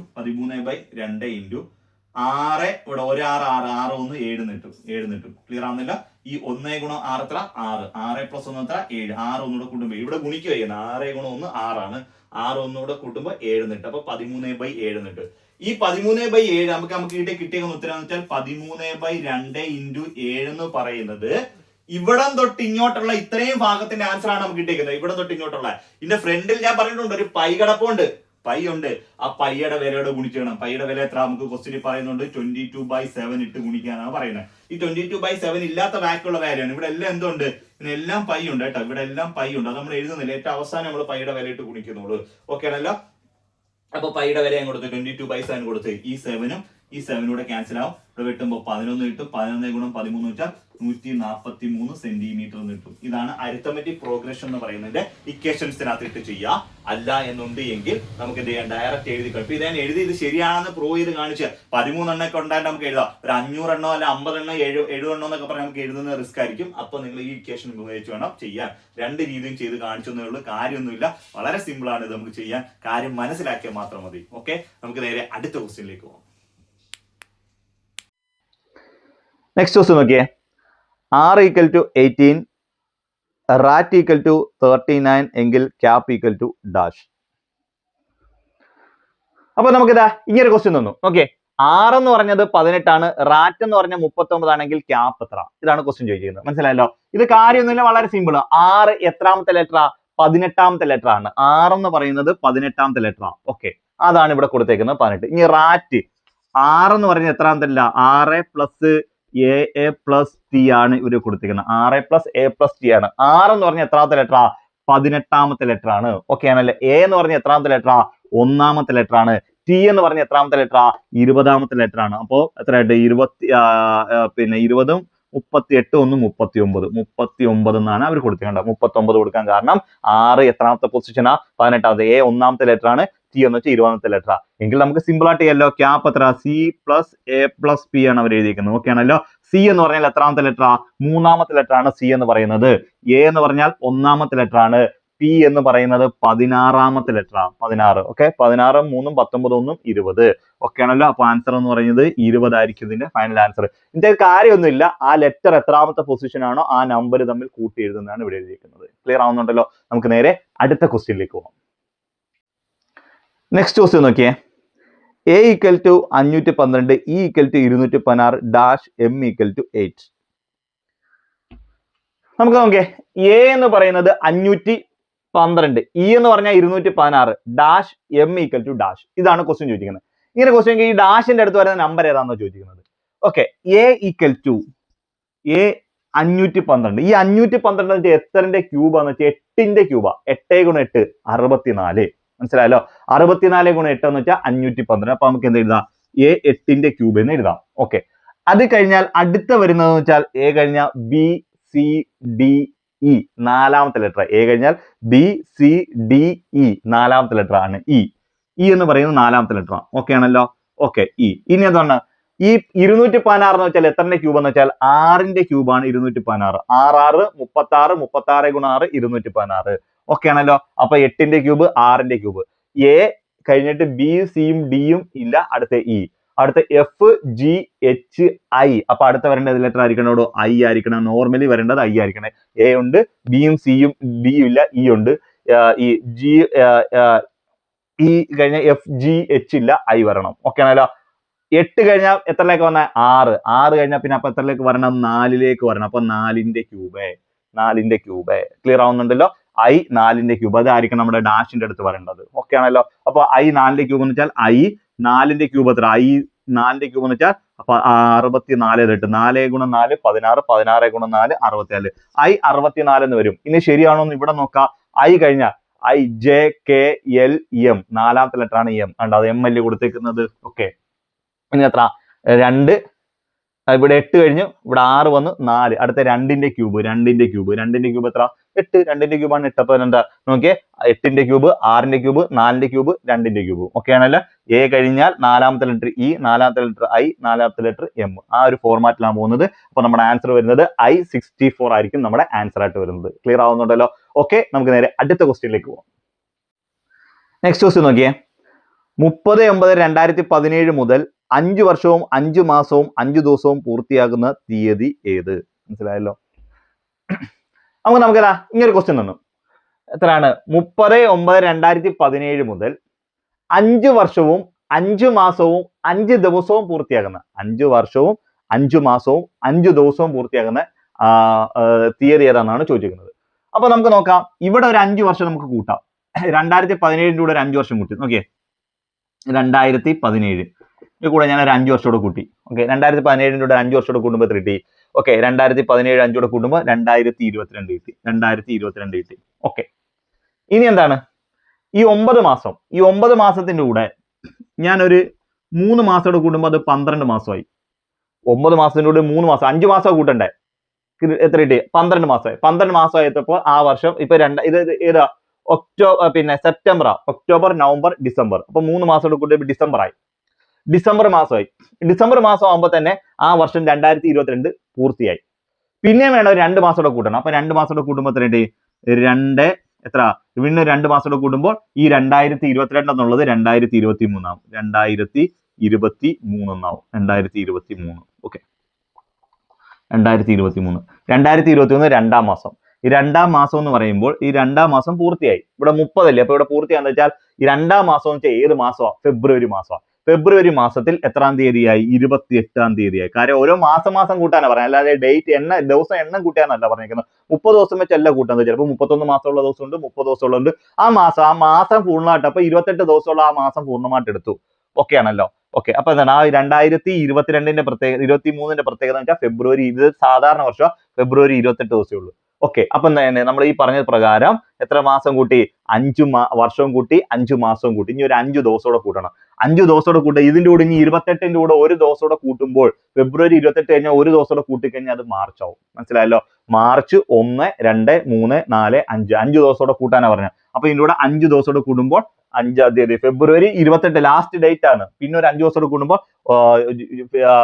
6. ഇവിടെ 1 6 6 1 7 കിട്ടും. 7 കിട്ടും. ക്ലിയർ ആവുന്നില്ല? ഈ 1 ഗുണം 6 എത്ര? 6. 6 പ്ലസ് 1 എത്ര? 7. 6 ഒന്നുകൂടെ കൂട്ടുമ്പോൾ ഇവിടെ ഗുണിക്കുക ചെയ്യുന്നത്. 6 ഗുണം 1 6 ആണ്. 6 ഒന്നുകൂടെ കൂട്ടുമ്പോൾ 7 കിട്ടും. അപ്പൊ 13/7 കിട്ടും. ഈ 13/7 നമുക്ക് കിട്ടിയ ഉത്തരം എന്ന് വെച്ചാൽ 13/2 ഇൻറ്റു 7 എന്ന് പറയുന്നത് ഇവിടം തൊട്ട് ഇങ്ങോട്ടുള്ള ഇത്രയും ഭാഗത്തിന്റെ ആൻസർ ആണ് നമുക്ക് കിട്ടിയിരിക്കുന്നത്. ഇവിടെ തൊട്ട് ഇങ്ങോട്ടുള്ള ഇതിന്റെ ഫ്രണ്ടിൽ ഞാൻ പറഞ്ഞിട്ടുണ്ട് ഒരു പൈ കിടപ്പുണ്ട്. പൈ ഉണ്ട്. ആ പൈയുടെ വിലയോടെ ഗുണിക്കണം. പൈയുടെ വില എത്ര? നമുക്ക് ക്വസ്റ്റ്യൻ പറയുന്നുണ്ട് 22/7 ഇട്ട് ഗുണിക്കാനാണ് പറയുന്നത്. ഈ 22/7 ഇല്ലാത്ത ബാക്കിയുള്ള വാല്യാണ്. ഇവിടെ എല്ലാം എന്തുണ്ട്? ഇതിനെല്ലാം പൈ ഉണ്ട് കേട്ടോ. ഇവിടെ എല്ലാം പൈ ഉണ്ട്. അത് നമ്മൾ എഴുതുന്നില്ല. ഏറ്റവും അവസാനം നമ്മൾ പൈയുടെ വില ഇട്ട് ഗുണിക്കുന്നുള്ളൂ. ഓക്കെ ആണല്ലോ. അപ്പൊ പൈയുടെ വില ഞാൻ കൊടുത്ത് 22/7 കൊടുത്ത് ഈ 7ഉം ഈ 7 കൂടെ ക്യാൻസൽ ആവും. ഇവിടെ വെട്ടുമ്പോൾ 11 കിട്ടും. 11 ഗുണം 13 വെച്ചാൽ 143 സെന്റിമീറ്റർ കിട്ടും. ഇതാണ് അരിത്തമെറ്റിക് പ്രോഗ്രഷൻ എന്ന് പറയുന്നതിന്റെ ഇക്വേഷൻസിനകത്ത് ഇട്ട് ചെയ്യുക. അല്ല എന്നുണ്ട് എങ്കിൽ നമുക്ക് എന്ത് ചെയ്യാം? ഡയറക്റ്റ് എഴുതി കഴിയും. ഇത് ഞാൻ എഴുതി ഇത് ശരിയാണെന്ന് പ്രൂവ് ചെയ്ത് കാണിച്ച് 13 എണ്ണൊക്കെ ഉണ്ടായിട്ട് നമുക്ക് എഴുതാം. ഒരു 500 എണ്ണോ അല്ല 50 എണ്ണോ 70 എണ്ണോ എന്നൊക്കെ പറഞ്ഞാൽ നമുക്ക് എഴുതുന്ന റിസ്ക് ആയിരിക്കും. അപ്പൊ നിങ്ങൾ ഈ ഇക്വേഷൻ ഉപയോഗിച്ച് വേണം ചെയ്യാൻ. 2 രീതിയും ചെയ്ത് കാണിച്ചെന്നേ ഉള്ളൂ. കാര്യമൊന്നുമില്ല. വളരെ സിമ്പിൾ ആണ് ഇത് നമുക്ക് ചെയ്യാൻ. കാര്യം മനസ്സിലാക്കിയാൽ മാത്രം മതി. ഓക്കെ, നമുക്ക് നേരെ അടുത്ത ക്വസ്റ്റ്യനിലേക്ക് പോകാം. നെക്സ്റ്റ് ക്വസ്റ്റ്യൻ നോക്കിയേ. R = 18, റാറ്റ് = 39 എങ്കിൽ ക്യാപ് = ഡാഷ്. അപ്പൊ നമുക്കിതാ ഇങ്ങനെ ക്വസ്റ്റ്യൻ തന്നു. ഓക്കെ, R എന്ന് പറഞ്ഞത് 18 ആണ്. റാറ്റ് എന്ന് പറഞ്ഞ 39 ആണെങ്കിൽ ക്യാപ് എത്ര? ഇതാണ് ക്വസ്റ്റ്യൻ ചോദിക്കുന്നത്. മനസ്സിലായല്ലോ? ഇത് കാര്യമൊന്നുമില്ല. വളരെ സിമ്പിൾ. R എത്രാമത്തെ ലെറ്റർ? 18ാമത്തെ ലെറ്റർ ആണ്. R എന്ന് പറയുന്നത് 18ാമത്തെ ലെറ്റർ ആണ്. ഓക്കെ, അതാണ് ഇവിടെ കൊടുത്തേക്കുന്നത് 18. ഇനി റാറ്റ് R എന്ന് പറഞ്ഞ എത്രാമത്തെ? 6 പ്ലസ് a പ്ലസ് ടി ആണ് ഇവര് കൊടുത്തിരിക്കുന്നത്. 6 പ്ലസ് a പ്ലസ് ടി ആണ്. R എന്ന് പറഞ്ഞ എത്രാമത്തെ ലെറ്റർ? 18ാമത്തെ ലെറ്റർ ആണ്. ഓക്കെ ആണല്ലേ? A എന്ന് പറഞ്ഞ എത്രാമത്തെ ലെറ്റർ? 1ാമത്തെ ലെറ്റർ ആണ്. T ടി എന്ന് പറഞ്ഞ എത്രാമത്തെ ലെറ്ററാ? 20ാമത്തെ ലെറ്റർ ആണ്. അപ്പോ എത്രയായിട്ട് 20 38 1 39 39 എന്നാണ് അവർ കൊടുത്തിട്ടുണ്ട്. 39 കൊടുക്കാൻ കാരണം 6 എത്രാമത്തെ പൊസിഷനാ? 18ാമത്തെ. എ ഒന്നാമത്തെ ലെറ്റർ ആണ്, ടി എന്ന് വെച്ചാൽ 20ാമത്തെ ലെറ്റർ. എങ്കിൽ നമുക്ക് സിമ്പിൾ ആയിട്ട് ചെയ്യാലോ. ക്യാപ്പ് എത്ര? C plus A plus P ആണ് അവർ എഴുതിയിരിക്കുന്നത്. ഓക്കെ ആണല്ലോ. സി എന്ന് പറഞ്ഞാൽ എത്രാമത്തെ ലെറ്ററാ? 3ാമത്തെ ലെറ്റർ ആണ് സി എന്ന് പറയുന്നത്. എ എന്ന് പറഞ്ഞാൽ 1ാമത്തെ ലെറ്റർ ആണ്. പി എന്ന് പറയുന്നത് 16ാമത്തെ ലെറ്റർ ആണ്. 16. ഓക്കെ, 16 3 19 1 20. ഓക്കെ ആണല്ലോ. അപ്പൊ ആൻസർ എന്ന് പറയുന്നത് 20 ആയിരിക്കും ഇതിന്റെ ഫൈനൽ ആൻസർ. ഇതിന്റെ കാര്യമൊന്നുമില്ല, ആ ലെറ്റർ എത്രാമത്തെ പൊസിഷൻ ആണോ ആ നമ്പർ തമ്മിൽ കൂട്ടി എഴുതുന്നതാണ് ഇവിടെ എഴുതിയിരിക്കുന്നത്. ക്ലിയർ ആവുന്നുണ്ടല്ലോ. നമുക്ക് നേരെ അടുത്ത ക്വസ്റ്റ്യനിലേക്ക് പോകാം. നെക്സ്റ്റ് ക്വസ്റ്റ്യൻ നോക്കിയേ. A equal to 512, E equal to 216, dash M equal to 8. നമുക്ക് നോക്കിയേ. എ എന്ന് പറയുന്നത് 512, ഇ എന്ന് പറഞ്ഞാൽ 216, dash M equal to dash. ഇതാണ് ക്വസ്റ്റ്യൻ ചോദിക്കുന്നത്. ഇങ്ങനെ ക്വസ്റ്റ്യൻ ഈ ഡാഷിന്റെ അടുത്ത് വരുന്ന നമ്പർ ഏതാണെന്ന് ചോദിക്കുന്നത്. Okay, A equal to A 512. ഈ 512 എത്രന്റെ ക്യൂബാന്ന് വെച്ചാൽ 8ന്റെ ക്യൂബാ. 8 × 8 64. മനസ്സിലായല്ലോ. 64 × 8 എന്ന് വെച്ചാൽ 512. അപ്പൊ നമുക്ക് എന്ത് എഴുതാം? എ 8ന്റെ ക്യൂബ് എന്ന് എഴുതാം. ഓക്കെ, അത് കഴിഞ്ഞാൽ അടുത്ത വരുന്നത് വെച്ചാൽ എ കഴിഞ്ഞാൽ ബി സി ഡി ഇ, 4ാമത്തെ ലെറ്റർ. എ കഴിഞ്ഞാൽ ബി സി ഡി ഇ, 4ാമത്തെ ലെറ്റർ ആണ് ഇ. ഇ എന്ന് പറയുന്നത് 4ാമത്തെ ലെറ്റർ ആണ്. ഓക്കെ ആണല്ലോ. Okay, E. ഇനി എന്താണ് ഈ 216 എന്ന് വെച്ചാൽ എത്രന്റെ ക്യൂബ് എന്ന് വെച്ചാൽ 6ന്റെ ക്യൂബാണ് 216. 6 36, 36 × 6 216. ഓക്കെ ആണല്ലോ. അപ്പൊ 8ന്റെ ക്യൂബ് 6ന്റെ ക്യൂബ്. എ കഴിഞ്ഞിട്ട് ബി സിയും ഡിയും ഇല്ല, അടുത്ത ഇ, അടുത്ത എഫ് ജി എച്ച് ഐ. അപ്പൊ അടുത്ത വരേണ്ടത് ലെറ്റർ ആയിരിക്കണോ? ഐ ആയിരിക്കണം. നോർമലി വരേണ്ടത് ഐ ആയിരിക്കണം. എ ഉണ്ട്, ബിയും സിയും ഡിയും ഇല്ല, ഇ ഉണ്ട്. ഈ ജി ഇ കഴിഞ്ഞ എഫ് ജി എച്ച് ഇല്ല, ഐ വരണം. ഓക്കെ ആണല്ലോ. 8 കഴിഞ്ഞാൽ എത്രയിലേക്ക് വന്ന? 6. 6 കഴിഞ്ഞാൽ പിന്നെ അപ്പൊ എത്രയിലേക്ക് വരണം? 4ലേക്ക് വരണം. അപ്പൊ 4ന്റെ ക്യൂബ്. 4ന്റെ ക്യൂബ്. ക്ലിയർ ആവുന്നുണ്ടല്ലോ. ഐ 4ന്റെ ക്യൂബ്. അതായിരിക്കും നമ്മുടെ ഡാഷിന്റെ അടുത്ത് വരേണ്ടത്. ഓക്കെ ആണല്ലോ. അപ്പൊ ഐ 4ന്റെ ക്യൂബ് എന്ന് വെച്ചാൽ ഐ 4ന്റെ ക്യൂബ് എത്ര? ഐ 4ന്റെ ക്യൂബ് എന്ന് വെച്ചാൽ അപ്പൊ 64 ഇട്ട് 4 × 4 16, 16 × 4 64. ഐ 64 എന്ന് വരും. ഇനി ശരിയാണോ എന്ന് ഇവിടെ നോക്കാം. ഐ കഴിഞ്ഞാൽ I J K L M, 4ാമത്തെ ലെറ്റർ ആണ് എം. കണ്ടോ, അത് എം അല്ലേ കൊടുത്തേക്കുന്നത്. ഓക്കെ, ഇനി എത്ര? 2. ഇവിടെ 8 കഴിഞ്ഞു, ഇവിടെ 6 വന്നു, 4. അടുത്ത 2ന്റെ ക്യൂബ്. 2ന്റെ ക്യൂബ്. 2ന്റെ ക്യൂബ് എത്ര? 8. 2ന്റെ ക്യൂബാണ് 8. അപ്പൊ എന്താ നോക്കിയേ, 8ന്റെ ക്യൂബ്, 6ന്റെ ക്യൂബ്, 4ന്റെ ക്യൂബ്, 2ന്റെ ക്യൂബ്. ഓക്കെ ആണല്ലോ. എ കഴിഞ്ഞാൽ 4ാമത്തെ ലെറ്റർ ഇ, 4ാമത്തെ ലെറ്റർ ഐ, 4ാമത്തെ ലെറ്റർ എം. ആ ഒരു ഫോർമാറ്റിലാണ് പോകുന്നത്. അപ്പൊ നമ്മുടെ ആൻസർ വരുന്നത് I 64 ആയിരിക്കും നമ്മുടെ ആൻസർ ആയിട്ട് വരുന്നത്. ക്ലിയർ ആവുന്നുണ്ടല്ലോ. ഓക്കെ, നമുക്ക് നേരെ അടുത്ത ക്വസ്റ്റ്യനിലേക്ക് പോകാം. നെക്സ്റ്റ് ക്വസ്റ്റ്യൻ നോക്കിയേ. 30/9/2017 മുതൽ 5 വർഷവും 5 മാസവും 5 ദിവസവും പൂർത്തിയാകുന്ന തീയതി ഏത്? മനസ്സിലായല്ലോ. നമുക്കതാ ഇങ്ങനൊരു ക്വസ്റ്റ്യൻ തന്നു. എത്രയാണ്? 30/9/2017 മുതൽ 5 വർഷവും 5 മാസവും 5 ദിവസവും പൂർത്തിയാകുന്ന, 5 വർഷവും 5 മാസവും 5 ദിവസവും പൂർത്തിയാകുന്ന തീയതി ഏതാണെന്നാണ് ചോദിച്ചിരിക്കുന്നത്. അപ്പൊ നമുക്ക് നോക്കാം. ഇവിടെ ഒരു 5 വർഷം നമുക്ക് കൂട്ടാം. 2017 കൂടെ ഒരു 5 വർഷം കൂട്ടി നോക്കിയേ. 2017 കൂടെ ഞാൻ ഒരു 5 വർഷത്തോടെ കൂട്ടി. ഓക്കെ, 2017 കൂടെ 5 വർഷത്തോടെ കൂട്ടുമ്പോൾ എത്ര കിട്ടി? ഓക്കെ, 2017 5 കൂടെ കൂട്ടുമ്പോൾ 2022 കിട്ടി. 2022 കിട്ടി. ഓക്കെ, ഇനി എന്താണ്? ഈ 9 മാസം, ഈ 9 മാസത്തിന്റെ കൂടെ ഞാനൊരു 3 മാസത്തോടെ കൂട്ടുമ്പോൾ അത് 12 മാസമായി. 9 മാസത്തിന്റെ കൂടെ 3 മാസം, 5 മാസം കൂട്ടണ്ടേ? എത്ര കിട്ടി? 12 മാസമായി. 12 മാസമായപ്പോൾ ആ വർഷം ഇപ്പൊ ഇത് ഏതാ? October November December. അപ്പൊ 3 മാസത്തോടെ കൂട്ടി ഡിസംബർ ആയി. ഡിസംബർ മാസമായി. ഡിസംബർ മാസം ആകുമ്പോൾ തന്നെ ആ വർഷം 2022 പൂർത്തിയായി. പിന്നെ വേണം 2 മാസത്തോടെ കൂട്ടണം. അപ്പൊ 2 മാസത്തോടെ കൂട്ടുമ്പോൾ എത്ര കിട്ടി? 2 എത്ര? പിന്നെ 2 മാസത്തോടെ കൂട്ടുമ്പോൾ ഈ 2022 എന്നുള്ളത് 2023 ആവും. 2023 എന്നാവും. 2023. ഓക്കെ, 2023. 2023 2ാം മാസം. ഈ 2ാം മാസം എന്ന് പറയുമ്പോൾ ഈ 2ാം മാസം പൂർത്തിയായി. ഇവിടെ 30 അല്ലേ. അപ്പൊ ഇവിടെ പൂർത്തിയാന്ന് വെച്ചാൽ ഈ 2ാം മാസം എന്ന് വെച്ചാൽ ഏത് മാസമാണ്? ഫെബ്രുവരി മാസമാണ്. ഫെബ്രുവരി മാസത്തിൽ എത്രാം തീയതിയായി? 28ാം തീയതിയായി. കാര്യം ഓരോ മാസം കൂട്ടാനാ പറയാം, അല്ലാതെ ഡേറ്റ് ദിവസം എണ്ണം കൂട്ടാനല്ല പറഞ്ഞിരിക്കുന്നത്. 30 ദിവസം വെച്ചല്ല കൂട്ടുന്നത്. ചിലപ്പോൾ 31 മാസമുള്ള ദിവസമുണ്ട്, 30 ദിവസമുള്ളതുണ്ട്. ആ മാസം പൂർണ്ണമായിട്ട് അപ്പൊ 28 ദിവസമുള്ള ആ മാസം പൂർണ്ണമായിട്ട് എടുത്തു. ഓക്കെ ആണല്ലോ. ഓക്കെ, അപ്പൊ എന്താണ്? ആ 2022 പ്രത്യേകത, 23 പ്രത്യേകത എന്ന് വെച്ചാൽ ഫെബ്രുവരി, ഇത് സാധാരണ വർഷം ഫെബ്രുവരി 28 ദിവസമേ ഉള്ളൂ. ഓക്കെ, അപ്പൊ നമ്മൾ ഈ പറഞ്ഞ പ്രകാരം എത്ര മാസം കൂട്ടി? 5 വർഷവും കൂട്ടി, 5 മാസവും കൂട്ടി. ഇനി ഒരു 5 ദിവസത്തോടെ കൂട്ടണം. 5 ദിവസത്തോടെ കൂട്ടുക. ഇതിന്റെ കൂടെ ഇനി 28ന്റെ കൂടെ ഒരു ദിവസത്തോടെ കൂട്ടുമ്പോൾ ഫെബ്രുവരി 28 കഴിഞ്ഞാൽ ഒരു ദിവസത്തോടെ കൂട്ടിക്കഴിഞ്ഞാൽ അത് മാർച്ച് ആവും. മനസ്സിലായല്ലോ? മാർച്ച് 1, 2, 3, 4, 5 5 ദിവസത്തോടെ കൂട്ടാനാ പറഞ്ഞത്. അപ്പൊ ഇതിന്റെ കൂടെ 5 ദിവസത്തോടെ കൂടുമ്പോൾ 5-ാം തീയതി ഫെബ്രുവരി 28 ലാസ്റ്റ് ഡേറ്റ് ആണ്. പിന്നെ ഒരു 5 ദിവസത്തോടെ കൂടുമ്പോൾ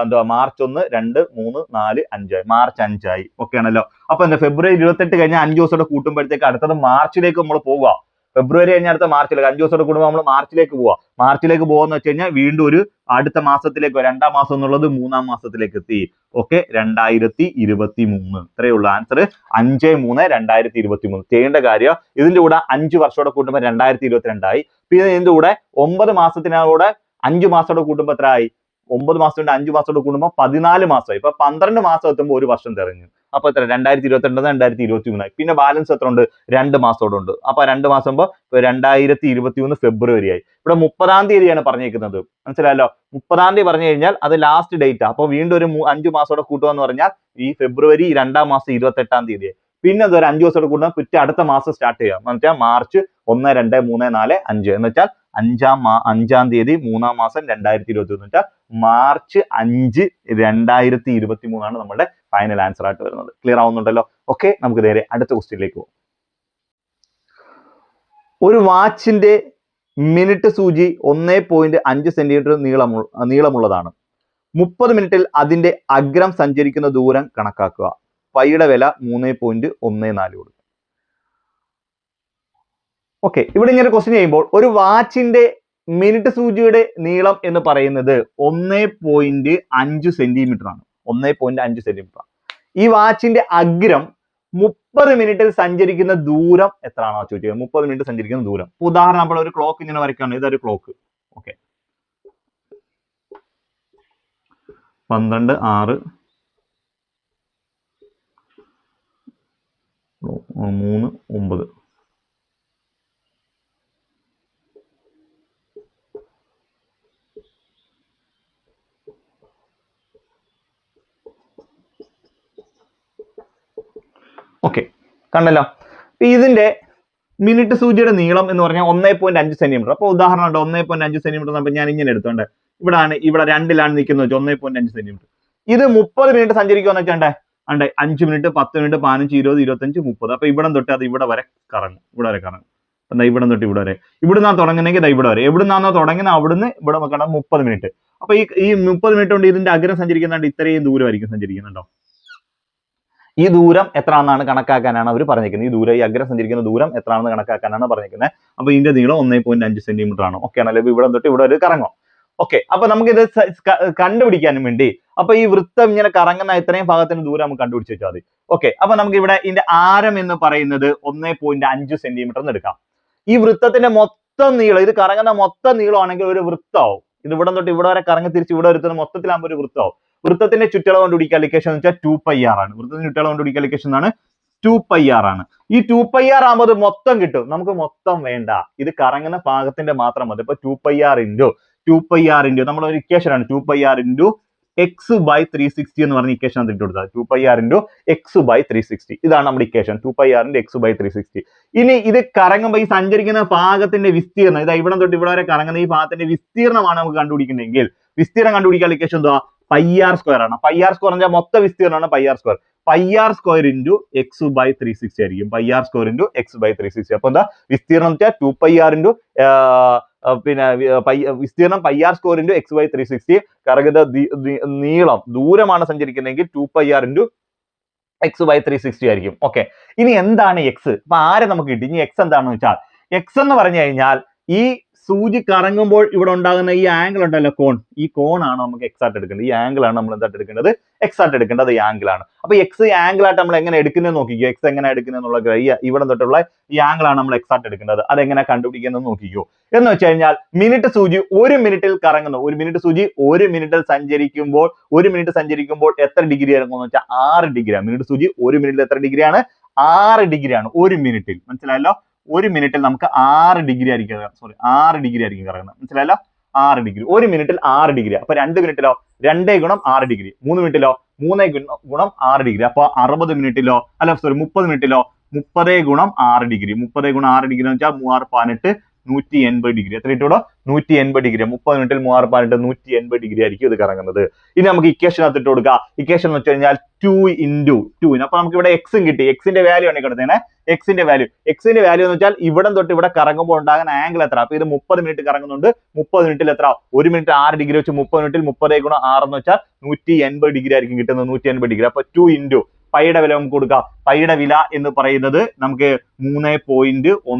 എന്താ മാർച്ച് 1, 2, 3, 4, 5 മാർച്ച് 5 ആയി. ഓക്കെ ആണല്ലോ? അപ്പൊ എന്താ ഫെബ്രുവരി 28 കഴിഞ്ഞാൽ 5 ദിവസത്തോടെ കൂട്ടുമ്പോഴത്തേക്ക് അടുത്തത് മാർച്ചിലേക്ക് നമ്മൾ പോവുക. ഫെബ്രുവരി കഴിഞ്ഞ അടുത്ത മാർച്ചിലേക്ക് 5 ദിവസത്തോടെ കൂടുമ്പോൾ നമ്മൾ മാർച്ചിലേക്ക് പോവാ. മാർച്ചിലേക്ക് പോകാന്ന് വെച്ച് കഴിഞ്ഞാൽ വീണ്ടും ഒരു അടുത്ത മാസത്തിലേക്ക് 2-ാം മാസം എന്നുള്ളത് 3-ാം മാസത്തിലേക്ക് എത്തി. ഓക്കെ, 2023. ഇത്രയേ ഉള്ളൂ ആൻസർ. 5-3-2023. ചെയ്യേണ്ട കാര്യം ഇതിന്റെ കൂടെ 5 വർഷത്തോടെ കൂട്ടുമ്പോൾ 2022 ആയി. പിന്നെ ഇതിന്റെ കൂടെ 9 മാസത്തിനോടെ 5 മാസത്തോടെ കൂട്ടുമ്പോൾ എത്ര ആയി? 9 മാസം കൊണ്ട് 5 മാസത്തോടെ കൂടുമ്പോൾ 14 മാസമായി. ഇപ്പൊ 12 മാസം എത്തുമ്പോൾ ഒരു വർഷം തികഞ്ഞു. അപ്പൊ എത്ര? 2022 2023 ആയി. പിന്നെ ബാലൻസ് എത്ര ഉണ്ട്? 2 മാസത്തോടെ ഉണ്ട്. അപ്പൊ 2 മാസം 2023 ഫെബ്രുവരി ആയി. ഇവിടെ 30-ാം തീയതിയാണ് പറഞ്ഞേക്കുന്നത്. മനസ്സിലായല്ലോ? 30-ാം തീയതി പറഞ്ഞു കഴിഞ്ഞാൽ അത് ലാസ്റ്റ് ഡേറ്റ്. അപ്പൊ വീണ്ടും ഒരു 5 മാസത്തോടെ കൂട്ടുക എന്ന് പറഞ്ഞാൽ ഈ ഫെബ്രുവരി 2-ാം മാസം 28-ാം തീയതി. പിന്നെ അത് ഒരു 5 ദിവസത്തോടെ കൂട്ടുക, പിറ്റേ അടുത്ത മാസം സ്റ്റാർട്ട് ചെയ്യാം. എന്ന് വെച്ചാൽ മാർച്ച് 1, 2, 3, 4, 5 എന്ന് വെച്ചാൽ 5-ാം തീയതി 3-ാം മാസം 2023 എന്ന് വെച്ചാൽ മാർച്ച് 5, 2023 ആണ് നമ്മുടെ ഫൈനൽ ആൻസർ ആയിട്ട് വരുന്നത്. ക്ലിയർ ആവുന്നുണ്ടല്ലോ? ഓക്കെ, നമുക്ക് നേരെ അടുത്ത ക്വസ്റ്റ്യനിലേക്ക് പോകാം. ഒരു വാച്ചിന്റെ മിനിറ്റ് സൂചി 1.5 സെന്റിമീറ്റർ നീളമുള്ളതാണ്. 30 മിനിറ്റിൽ അതിന്റെ അഗ്രം സഞ്ചരിക്കുന്ന ദൂരം കണക്കാക്കുക. പൈയുടെ വില 3.14 കൊടുക്കും. ഓക്കെ, ഇവിടെ ഇങ്ങനെ ക്വസ്റ്റ്യൻ ചെയ്യുമ്പോൾ ഒരു വാച്ചിന്റെ മിനിറ്റ് സൂചിയുടെ നീളം എന്ന് പറയുന്നത് 1.5 സെന്റിമീറ്റർ ആണ്. 1.5 സെന്റിമീറ്റർ. ഈ വാച്ചിന്റെ അഗ്രം 30 മിനിറ്റിൽ സഞ്ചരിക്കുന്ന ദൂരം എത്രയാണോ ചോദിച്ചത്? 30 മിനിറ്റ് സഞ്ചരിക്കുന്ന ദൂരം. ഉദാഹരണം നമ്മൾ ഒരു ക്ലോക്ക് ഇങ്ങനെ വരയ്ക്കുകയാണ്. ഇതൊരു ക്ലോക്ക്. ഓക്കെ, 12, 6, 3, 9. ഓക്കെ, കണ്ടല്ലോ? ഇതിന്റെ മിനിറ്റ് സൂചിയുടെ നീളം എന്ന് പറഞ്ഞാൽ 1.5 സെന്റിമീറ്റർ. അപ്പൊ ഉദാഹരണം ഉണ്ട് 1.5 സെന്റിമീറ്റർ. അപ്പൊ ഞാൻ ഇങ്ങനെ എടുത്തോണ്ട് ഇവിടെ 2-ലാണ് നിൽക്കുന്നത് 1.5 സെന്റിമീറ്റർ. ഇത് 30 മിനിറ്റ് സഞ്ചരിക്കുമെന്ന് വെച്ചാൽ 5 മിനിറ്റ്, 10 മിനിറ്റ്, 15, 20, 25, 30. അപ്പൊ ഇവിടെ തൊട്ട് അത് ഇവിടെ വരെ കറങ്ങും. ഇവിടെ വരെ കറങ്ങും. എന്താ ഇവിടെ തൊട്ട് ഇവിടെ വരെ. ഇവിടുന്നാണ് തുടങ്ങുന്നെങ്കിൽ ഇവിടെ വരെ. എവിടുന്നാണോ തുടങ്ങുന്നത് അവിടുന്ന് ഇവിടെ നോക്കണം 30 മിനിറ്റ്. അപ്പൊ ഈ 30 മിനിറ്റ് കൊണ്ട് ഇതിന്റെ അഗ്രം സഞ്ചരിക്കുന്നുണ്ട് ഇത്രയും ദൂരമായിരിക്കും സഞ്ചരിക്കുന്നുണ്ടോ? ഈ ദൂരം എത്രയാണെന്നാണ് കണക്കാക്കാനാണ് അവർ പറഞ്ഞിരിക്കുന്നത്. ഈ ദൂരം, ഈ അഗ്രം സഞ്ചരിക്കുന്ന ദൂരം എത്രയാണെന്ന് കണക്കാക്കാനാണ് പറഞ്ഞിരിക്കുന്നത്. അപ്പൊ ഇതിന്റെ നീളം 1.5 സെന്റിമീറ്റർ ആണ്. ഓക്കെ ആണല്ലോ? ഇവിടെ തൊട്ട് ഇവിടെ വരെ കറങ്ങും. ഓക്കെ, അപ്പൊ നമുക്ക് ഇത് കണ്ടുപിടിക്കാനും വേണ്ടി അപ്പൊ ഈ വൃത്തം ഇങ്ങനെ കറങ്ങുന്ന ഇത്രയും ഭാഗത്തിന്റെ ദൂരം നമുക്ക് കണ്ടുപിടിച്ച് വെച്ചാൽ മതി. ഓക്കെ, അപ്പൊ നമുക്ക് ഇവിടെ ഇതിന്റെ ആരം എന്ന് പറയുന്നത് 1.5 സെന്റിമീറ്റർ എന്ന് എടുക്കാം. ഈ വൃത്തത്തിന്റെ മൊത്തം നീളം, ഇത് കറങ്ങുന്ന മൊത്തം നീളമാണെങ്കിൽ ഒരു വൃത്തമാവും. ഇത് ഇവിടെ തൊട്ട് ഇവിടെ വരെ കറങ്ങി തിരിച്ച് ഇവിടെ വരുത്തുന്ന മൊത്തത്തിലാകുമ്പോൾ ഒരു വൃത്തമാവും. വൃത്തത്തിന്റെ ചുറ്റളവ് കണ്ടുപിടിക്കുക അലിക്കേഷൻ എന്ന് വെച്ചാൽ 2πr ആണ്. വൃത്തത്തിന്റെ ചുറ്റളവ് കണ്ടുപിടിക്കുക അലിക്കേഷൻ ആണ് 2πr ആണ്. ഈ 2πr ആകുമ്പോൾ മൊത്തം കിട്ടും. നമുക്ക് മൊത്തം വേണ്ട, ഇത് കറങ്ങുന്ന ഭാഗത്തിന്റെ മാത്രം മതി. ഇപ്പൊ 2πr into നമ്മുടെ ഒരു ഇക്വേഷൻ ആണ് 2πr into x/360 എന്ന് പറഞ്ഞ ഇക്വേഷൻ ആണ് ഇട്ട് കൊടുത്തത്. 2πr into x/360 ഇതാണ് നമ്മുടെ ഇക്വേഷൻ. 2πr into x/360. ഇനി ഇത് കറങ്ങുമ്പോൾ ഈ സഞ്ചരിക്കുന്ന ഭാഗത്തിന്റെ വിസ്തീർണം, ഇതാ ഇവിടെ തൊട്ട് ഇവിടെ വരെ കറങ്ങുന്ന ഈ ഭാഗത്തിന്റെ വിസ്തീർണമാണ് നമുക്ക് കണ്ടുപിടിക്കുന്നതെങ്കിൽ വിസ്തീർണം കണ്ടുപിടിക്കാൻ ഇക്വേഷൻ എന്തുവാ? πr² ആണ്. πr² പറഞ്ഞാൽ മൊത്ത വിസ്തീർണ്ണമാണ് πr². πr² into x/360 ആയിരിക്കും. πr² into x/360. അപ്പൊ എന്താ വിസ്തീർണം വെച്ചാൽ 2πr into പിന്നെ വിസ്തീർണം πr² into x/360. കറങ്ങുന്ന നീളം ദൂരമാണ് സഞ്ചരിക്കുന്നതെങ്കിൽ 2πr into x/360 ആയിരിക്കും. ഓക്കെ, ഇനി എന്താണ് x? അപ്പൊ ആരെ നമുക്ക് കിട്ടി? ഇനി x എന്താണെന്ന് വെച്ചാൽ x എന്ന് പറഞ്ഞു കഴിഞ്ഞാൽ ഈ സൂചി കറങ്ങുമ്പോൾ ഇവിടെ ഉണ്ടാകുന്ന ഈ ആംഗിൾ ഉണ്ടല്ലോ, കോൺ. ഈ കോൺ ആണ് നമുക്ക് x ആയിട്ട് എടുക്കേണ്ടത്. ഈ ആംഗിൾ ആണ് നമ്മൾ എന്തായിട്ട് എടുക്കേണ്ടത്? x ആയിട്ട് എടുക്കേണ്ടത് ഈ ആംഗിൾ ആണ്. അപ്പൊ x ആംഗിൾ ആയിട്ട് നമ്മൾ എങ്ങനെ എടുക്കുന്നത് നോക്കിക്കോ. x എങ്ങനെ എടുക്കുന്നത് എന്നുള്ള ഇവിടെ തൊട്ടുള്ള ഈ ആംഗിൾ ആണ് നമ്മൾ x ആയിട്ട് എടുക്കേണ്ടത്. അതെങ്ങനെ കണ്ടുപിടിക്കുന്നത് നോക്കിക്കോ. എന്ന് വെച്ച് കഴിഞ്ഞാൽ മിനിറ്റ് സൂചി 1 മിനിറ്റിൽ കറങ്ങുന്നു. ഒരു മിനിറ്റ് സൂചി 1 മിനിറ്റിൽ സഞ്ചരിക്കുമ്പോൾ 1 മിനിറ്റ് സഞ്ചരിക്കുമ്പോൾ എത്ര ഡിഗ്രി ഇറങ്ങുമെന്ന് വെച്ചാൽ 6 ഡിഗ്രിയാണ്. മിനിറ്റ് സൂചി 1 മിനിറ്റിൽ എത്ര ഡിഗ്രിയാണ്? 6 ഡിഗ്രിയാണ് 1 മിനിറ്റിൽ. മനസ്സിലായല്ലോ? 1 മിനിറ്റിൽ നമുക്ക് 6 ഡിഗ്രി ആയിരിക്കും. 6 ഡിഗ്രി ആയിരിക്കും കറങ്ങുന്നത്. മനസ്സിലായല്ലോ? 6 ഡിഗ്രി 1 മിനിറ്റിൽ 6 ഡിഗ്രി. അപ്പൊ 2 മിനിറ്റിലോ 2 ഗുണം 6 ഡിഗ്രി. 3 മിനിറ്റിലോ 3 ഗുണം 6 ഡിഗ്രി. അപ്പൊ 60 മിനിറ്റിലോ 30 മിനിറ്റിലോ 30 ഗുണം 6 ഡിഗ്രി. 30 ഗുണം 6 ഡിഗ്രി എന്ന് വെച്ചാൽ 3 6 18 180 ഡിഗ്രി. എത്ര കിട്ടുമോ? 180 ഡിഗ്രി. 30 മിനിറ്റിൽ 3618 180 ഡിഗ്രി ആയിരിക്കും ഇത് കറങ്ങുന്നത്. ഇനി നമുക്ക് ഇക്വേഷൻ ഇട്ട് കൊടുക്കാം. ഇക്വേഷൻ എന്ന് വെച്ച് കഴിഞ്ഞാൽ 2 × 2. അപ്പൊ നമുക്ക് ഇവിടെ എക്സും കിട്ടി. എക്സിന്റെ വാല്യൂ ആണ് കിടന്നേ. എക്സിന്റെ വാല്യൂ എന്ന് വെച്ചാൽ ഇവിടെ തൊട്ട് ഇവിടെ കറങ്ങുമ്പോൾ ഉണ്ടാകുന്ന ആംഗിൾ എത്ര? അപ്പൊ ഇത് 30 മിനിറ്റ് കറങ്ങുന്നുണ്ട്. 30 മിനിറ്റിൽ എത്ര? 1 മിനിറ്റ് 6 ഡിഗ്രി വെച്ച് 30 മിനിറ്റിൽ 30 × 6 എന്ന് വെച്ചാൽ 180 ഡിഗ്രി ആയിരിക്കും കിട്ടുന്നത്. 180 ഡിഗ്രി. അപ്പൊ 2 × പൈയുടെ വില നമുക്ക് കൊടുക്കാം. പൈയുടെ വില എന്ന് പറയുന്നത് നമുക്ക് 3.14 ×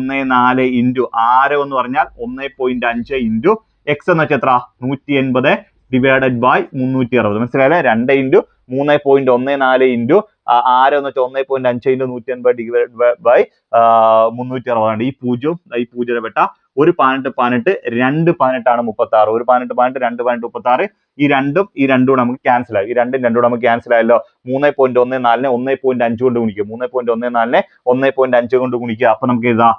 6 എന്ന് പറഞ്ഞാൽ 1.5 × x എന്ന് വെച്ചാൽ എത്ര? 180 ഡിവൈഡഡ് ബൈ 360. മനസ്സിലായല്ലേ? 2 × 3.14 × 6 എന്ന് വെച്ചാൽ 1.5 × 180 ഡിവൈഡ് ബൈ 360 ആണ്. ഈ 0 വെട്ട 1 18 18 2 18 ആണ് 36. 1 18 18 2 18 36. ഈ രണ്ടും നമുക്ക് ക്യാൻസൽ ആയി. ഈ രണ്ടും നമുക്ക് ക്യാൻസൽ ആയല്ലോ. 3.14 1.5 കൊണ്ട് ഗുണിക്കുക. 3.14 1.5 കൊണ്ട് ഗുണിക്കുക. അപ്പൊ നമുക്ക് എഴുതാം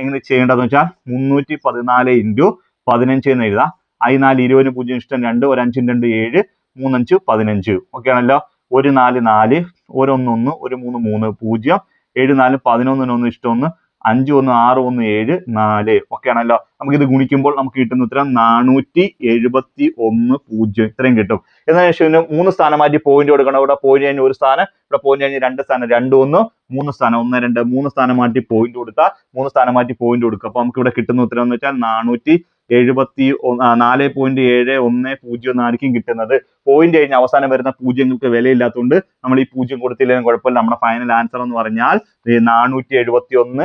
എങ്ങനെ ചെയ്യേണ്ടതെന്ന് വെച്ചാൽ 314 × 15 എന്ന് എഴുതാം. 4 20 0 ഇഷ്ടം 2 1 5 2 7 3 5 15. ഓക്കെ ആണല്ലോ. 1 4 4 1 1 1 1 3 3 0 7 4 11 1 ഇഷ്ടം 1 5 1 6 1 7 4. ഓക്കെ ആണല്ലോ. നമുക്ക് ഇത് ഗുണിക്കുമ്പോൾ നമുക്ക് കിട്ടുന്ന ഉത്തരം 471 0 ഇത്രയും കിട്ടും. എന്നതിന് 3 സ്ഥാനം മാറ്റി പോയിന്റ് കൊടുക്കണം. ഇവിടെ പോയിന്റ് കഴിഞ്ഞ് 1 സ്ഥാനം, ഇവിടെ പോയിന്റ് കഴിഞ്ഞ് 2 സ്ഥാനം, 2 1 3 സ്ഥാനം 1 2 3 സ്ഥാനം മാറ്റി പോയിന്റ് കൊടുത്താൽ 3 സ്ഥാനം മാറ്റി പോയിന്റ് കൊടുക്കുക. അപ്പൊ നമുക്ക് ഇവിടെ കിട്ടുന്ന ഉത്തരം എന്ന് വെച്ചാൽ 471 ആയിരിക്കും കിട്ടുന്നത്. പോയിന്റ് കഴിഞ്ഞ് അവസാനം വരുന്ന പൂജ്യങ്ങൾക്ക് വിലയില്ലാത്തതുകൊണ്ട് നമ്മൾ ഈ 0 കൊടുത്തില്ലെങ്കിലും കുഴപ്പമില്ല. നമ്മുടെ ഫൈനൽ ആൻസർ എന്ന് പറഞ്ഞാൽ 471